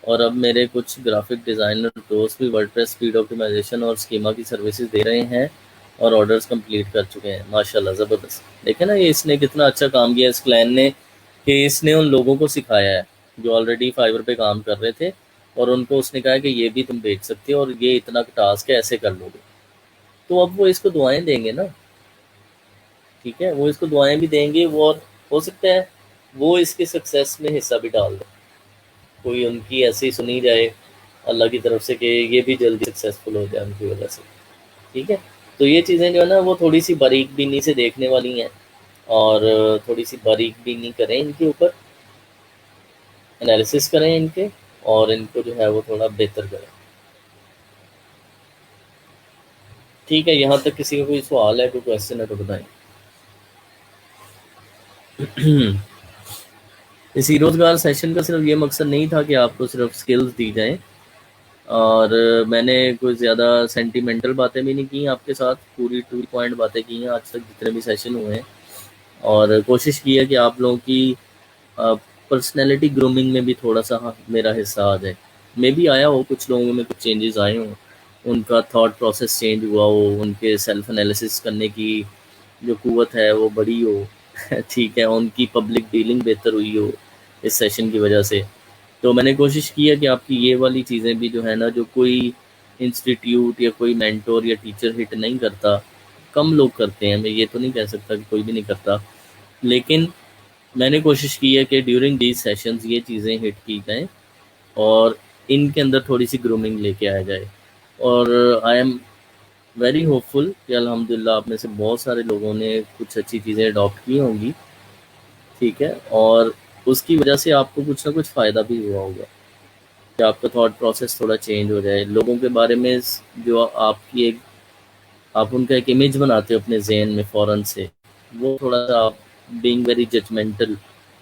और अब मेरे कुछ ग्राफिक डिज़ाइनर दोस्त भी वर्डप्रेस स्पीड ऑप्टिमाइजेशन और स्कीमा की सर्विसेज दे रहे हैं और ऑर्डर्स कंप्लीट कर चुके हैं। माशाल्लाह, ज़बरदस्त। देखें ना, ये इसने कितना अच्छा काम किया इस क्लाइंट ने, कि इसने उन लोगों को सिखाया है जो ऑलरेडी फाइवर पे काम कर रहे थे, और उनको उसने कहा कि ये भी तुम बेच सकते हो और ये इतना टास्क है, ऐसे कर लोगे। तो अब वो इसको दुआएं देंगे ना, ठीक है, वो इसको दुआएं भी देंगे, वो और हो सकता है वो इसके सक्सेस में हिस्सा भी डाल दे, कोई उनकी ऐसी सुनी जाए अल्लाह की तरफ से कि ये भी जल्दी सक्सेसफुल हो जाए उनकी वजह से। ठीक है, तो ये चीज़ें जो है ना वो थोड़ी सी बारीक बीनी से देखने वाली हैं, और थोड़ी सी बारीक बीनी करें इनके ऊपर, एनालिसिस करें इनके, और इनको जो है वो थोड़ा बेहतर करें। ठीक है, यहाँ तक किसी का कोई सवाल है, कोई क्वेश्चन है तो बताएं। इसी रोज़गार सेशन का सिर्फ ये मकसद नहीं था कि आपको सिर्फ स्किल्स दी जाएं, और मैंने कोई ज़्यादा सेंटिमेंटल बातें भी नहीं की आपके साथ, पूरी टू पॉइंट बातें की हैं आज तक जितने भी सेशन हुए हैं, और कोशिश की है कि आप लोगों की पर्सनैलिटी ग्रूमिंग में भी थोड़ा सा मेरा हिस्सा आ जाए। मे भी आया हो, कुछ लोगों में कुछ चेंजेस आए हों, उनका थॉट प्रोसेस चेंज हुआ हो, उनके सेल्फ एनालिसिस करने की जो कुव्वत है वो बड़ी हो। ठीक है, उनकी पब्लिक डीलिंग बेहतर हुई हो इस सेशन की वजह से। तो मैंने कोशिश की है कि आपकी ये वाली चीज़ें भी जो है ना, जो कोई इंस्टीट्यूट या कोई मेंटोर या टीचर हिट नहीं करता, कम लोग करते हैं, मैं ये तो नहीं कह सकता कि कोई भी नहीं करता, लेकिन मैंने कोशिश की है कि ड्यूरिंग दीज सेशंस ये चीज़ें हिट की जाएँ और इनके अंदर थोड़ी सी ग्रूमिंग लेके आया जाए। और आई एम वेरी होपफुल कि अल्हम्दुलिल्लाह आप में से बहुत सारे लोगों ने कुछ अच्छी चीज़ें अडॉप्ट की होंगी। ठीक है, और उसकी वजह से आपको कुछ ना कुछ फ़ायदा भी हुआ होगा कि आपका थॉट प्रोसेस थोड़ा चेंज हो जाए, लोगों के बारे में जो आपकी एक आप उनका एक इमेज बनाते हो अपने जहन में फ़ौरन से, वो थोड़ा सा आप बीइंग वेरी जजमेंटल,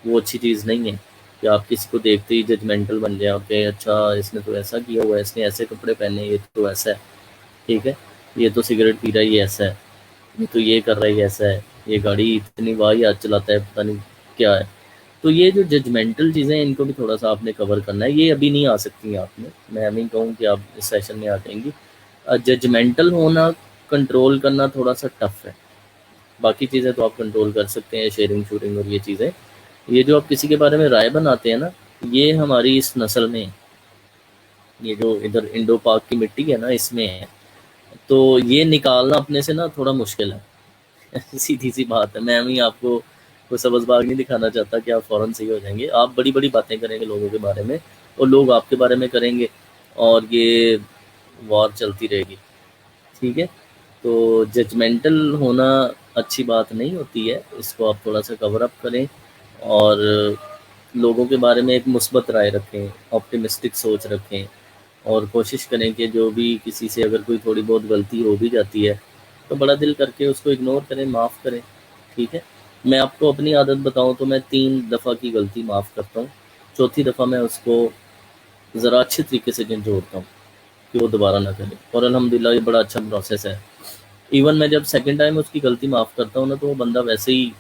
वो अच्छी चीज़ नहीं है कि आप किसी को देखते ही जजमेंटल बन जाए कि अच्छा इसने तो ऐसा किया हुआ है, इसने ऐसे कपड़े पहने, ये तो ऐसा है। ठीक है, ये तो सिगरेट पी रहा है, ये ऐसा है, ये तो ये कर रहा है, ये ऐसा है, ये गाड़ी इतनी वाहियात चलाता है, पता नहीं क्या है। तो ये जो जजमेंटल चीज़ें हैं इनको भी थोड़ा सा आपने कवर करना है, ये अभी नहीं आ सकती हैं आप में, मैं नहीं कहूँ कि आप इस सेशन में आ जाएंगी। जजमेंटल होना, कंट्रोल करना थोड़ा सा टफ है, बाकी चीज़ें तो आप कंट्रोल कर सकते हैं, शेयरिंग शूटिंग और ये चीज़ें। ये जो आप किसी के बारे में राय बनाते हैं ना, ये हमारी इस नस्ल में, ये जो इधर इंडो पाक की मिट्टी है ना, इसमें है, तो ये निकालना अपने से ना थोड़ा मुश्किल है। सीधी सी बात है, मैं भी आपको कोई सबज़बाग नहीं दिखाना चाहता कि आप फ़ौरन सही हो जाएंगे। आप बड़ी बड़ी बातें करेंगे लोगों के बारे में और लोग आपके बारे में करेंगे, और ये वॉर चलती रहेगी। ठीक है, तो जजमेंटल होना अच्छी बात नहीं होती है, इसको आप थोड़ा सा कवर अप करें और लोगों के बारे में एक मुस्बत राय रखें, ऑप्टिमिस्टिक सोच रखें, और कोशिश करें कि जो भी किसी से अगर कोई थोड़ी बहुत गलती हो भी जाती है तो बड़ा दिल करके उसको इग्नोर करें, माफ़ करें। ठीक है, मैं आपको अपनी आदत बताऊं तो मैं 3 दफ़ा की गलती माफ़ करता हूँ, चौथी दफ़ा मैं उसको ज़रा अच्छे तरीके से झंझोड़ता हूँ कि वो दोबारा ना करे, और अल्हम्दुलिल्लाह ये बड़ा अच्छा प्रोसेस है। इवन मैं जब सेकंड टाइम उसकी गलती माफ़ करता हूँ ना, तो वो बंदा वैसे ही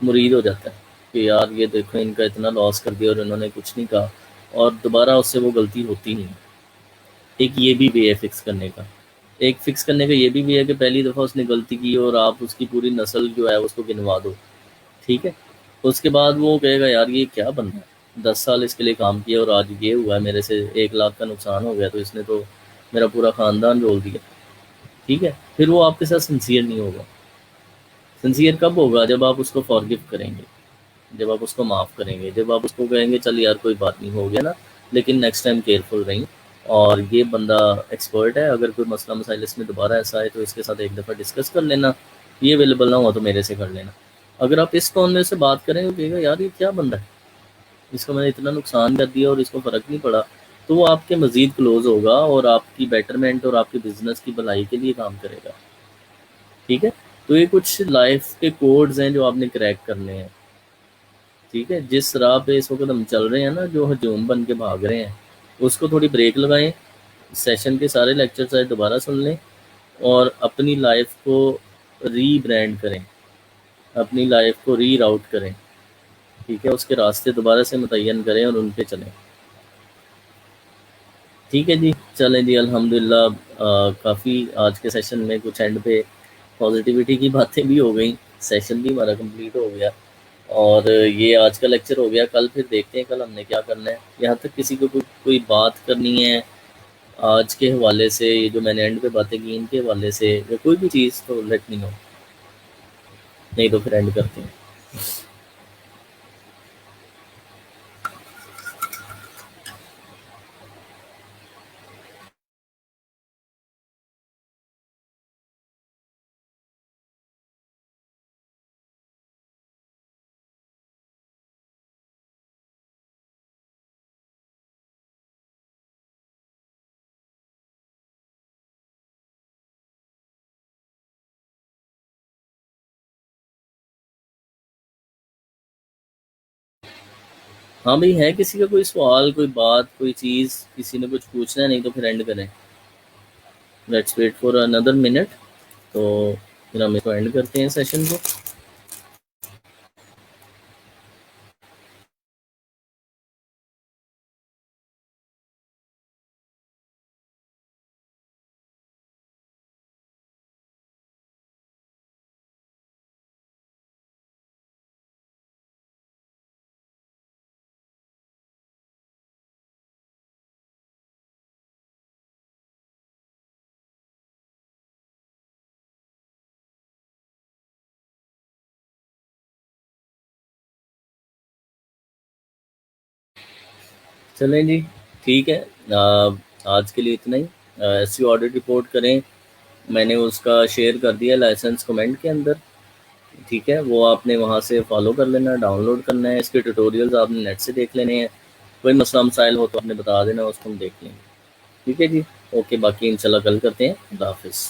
मुरीद हो जाता है कि यार ये देखो इनका इतना लॉस कर दिया और इन्होंने कुछ नहीं कहा, और दोबारा उससे वो गलती होती नहीं। एक ये भी वे है फिक्स करने का, एक फिक्स करने का ये भी वे है कि पहली दफ़ा उसने गलती की और आप उसकी पूरी नस्ल जो है उसको गिनवा दो। ठीक है, उसके बाद वो कहेगा यार ये क्या बंदा है, 10 साल इसके लिए काम किया और आज ये हुआ है, मेरे से 1 लाख का नुकसान हो गया तो इसने तो मेरा पूरा ख़ानदान रोल दिया। ठीक है, फिर वो आपके साथ सिंसियर नहीं होगा। सिंसियर कब होगा? जब आप उसको फॉरगिव करेंगे, जब आप उसको माफ़ करेंगे, जब आप उसको कहेंगे चल यार कोई बात नहीं, हो गया ना, लेकिन नेक्स्ट टाइम केयरफुल रहें, और ये बंदा एक्सपर्ट है, अगर कोई मसला मसाइल इसमें दोबारा ऐसा आए तो इसके साथ एक दफ़ा डिस्कस कर लेना, ये अवेलेबल ना हो तो मेरे से कर लेना। अगर आप इस टोन में से बात करें तो कहेगा यार ये क्या बंदा है, इसको मैंने इतना नुकसान कर दिया और इसको फ़र्क नहीं पड़ा, तो वो आपके मज़ीद क्लोज़ होगा और आपकी बेटरमेंट और आपके बिज़नेस की भलाई के लिए काम करेगा। ठीक है, तो ये कुछ लाइफ के कोड्स हैं जो आपने क्रैक करने हैं। ठीक है, जिस राह पे इस वक्त हम चल रहे हैं ना, जो हजूम बन के भाग रहे हैं, उसको थोड़ी ब्रेक लगाएं, सेशन के सारे लेक्चर चाहे दोबारा सुन लें और अपनी लाइफ को रीब्रांड करें, अपनी लाइफ को री राउट करें। ठीक है, उसके रास्ते दोबारा से मुतय्यन करें और उन पे चलें। ठीक है जी, चलें जी, अल्हम्दुलिल्लाह काफ़ी आज के सेशन में कुछ एंड पे पॉजिटिविटी की बातें भी हो गई, सेशन भी हमारा कंप्लीट हो गया और ये आज का लेक्चर हो गया। कल फिर देखते हैं कल हमने क्या करना है। यहाँ तक किसी को कोई बात करनी है आज के हवाले से, ये जो मैंने एंड पे बातें की इनके हवाले से, या कोई भी चीज़, तो लेट मी नो, नहीं तो फिर एंड करते हैं। हाँ भाई, है किसी का कोई सवाल, कोई बात, कोई चीज़, किसी ने कुछ पूछना है, नहीं तो फिर एंड करें। Let's wait for another minute, तो फिर हम इसको एंड करते हैं सेशन को। चलें जी, ठीक है, आज के लिए इतना ही। एसईओ ऑडिट रिपोर्ट करें, मैंने उसका शेयर कर दिया लाइसेंस कमेंट के अंदर। ठीक है, वो आपने वहाँ से फॉलो कर लेना, डाउनलोड करना है, इसके ट्यूटोरियल्स आपने नेट से देख लेने हैं। कोई मसला मसाइल हो तो आपने बता देना, उसको हम देख लेंगे। ठीक है जी, ओके, बाकी इंशाल्लाह कल करते हैं। खुदा हाफिज़।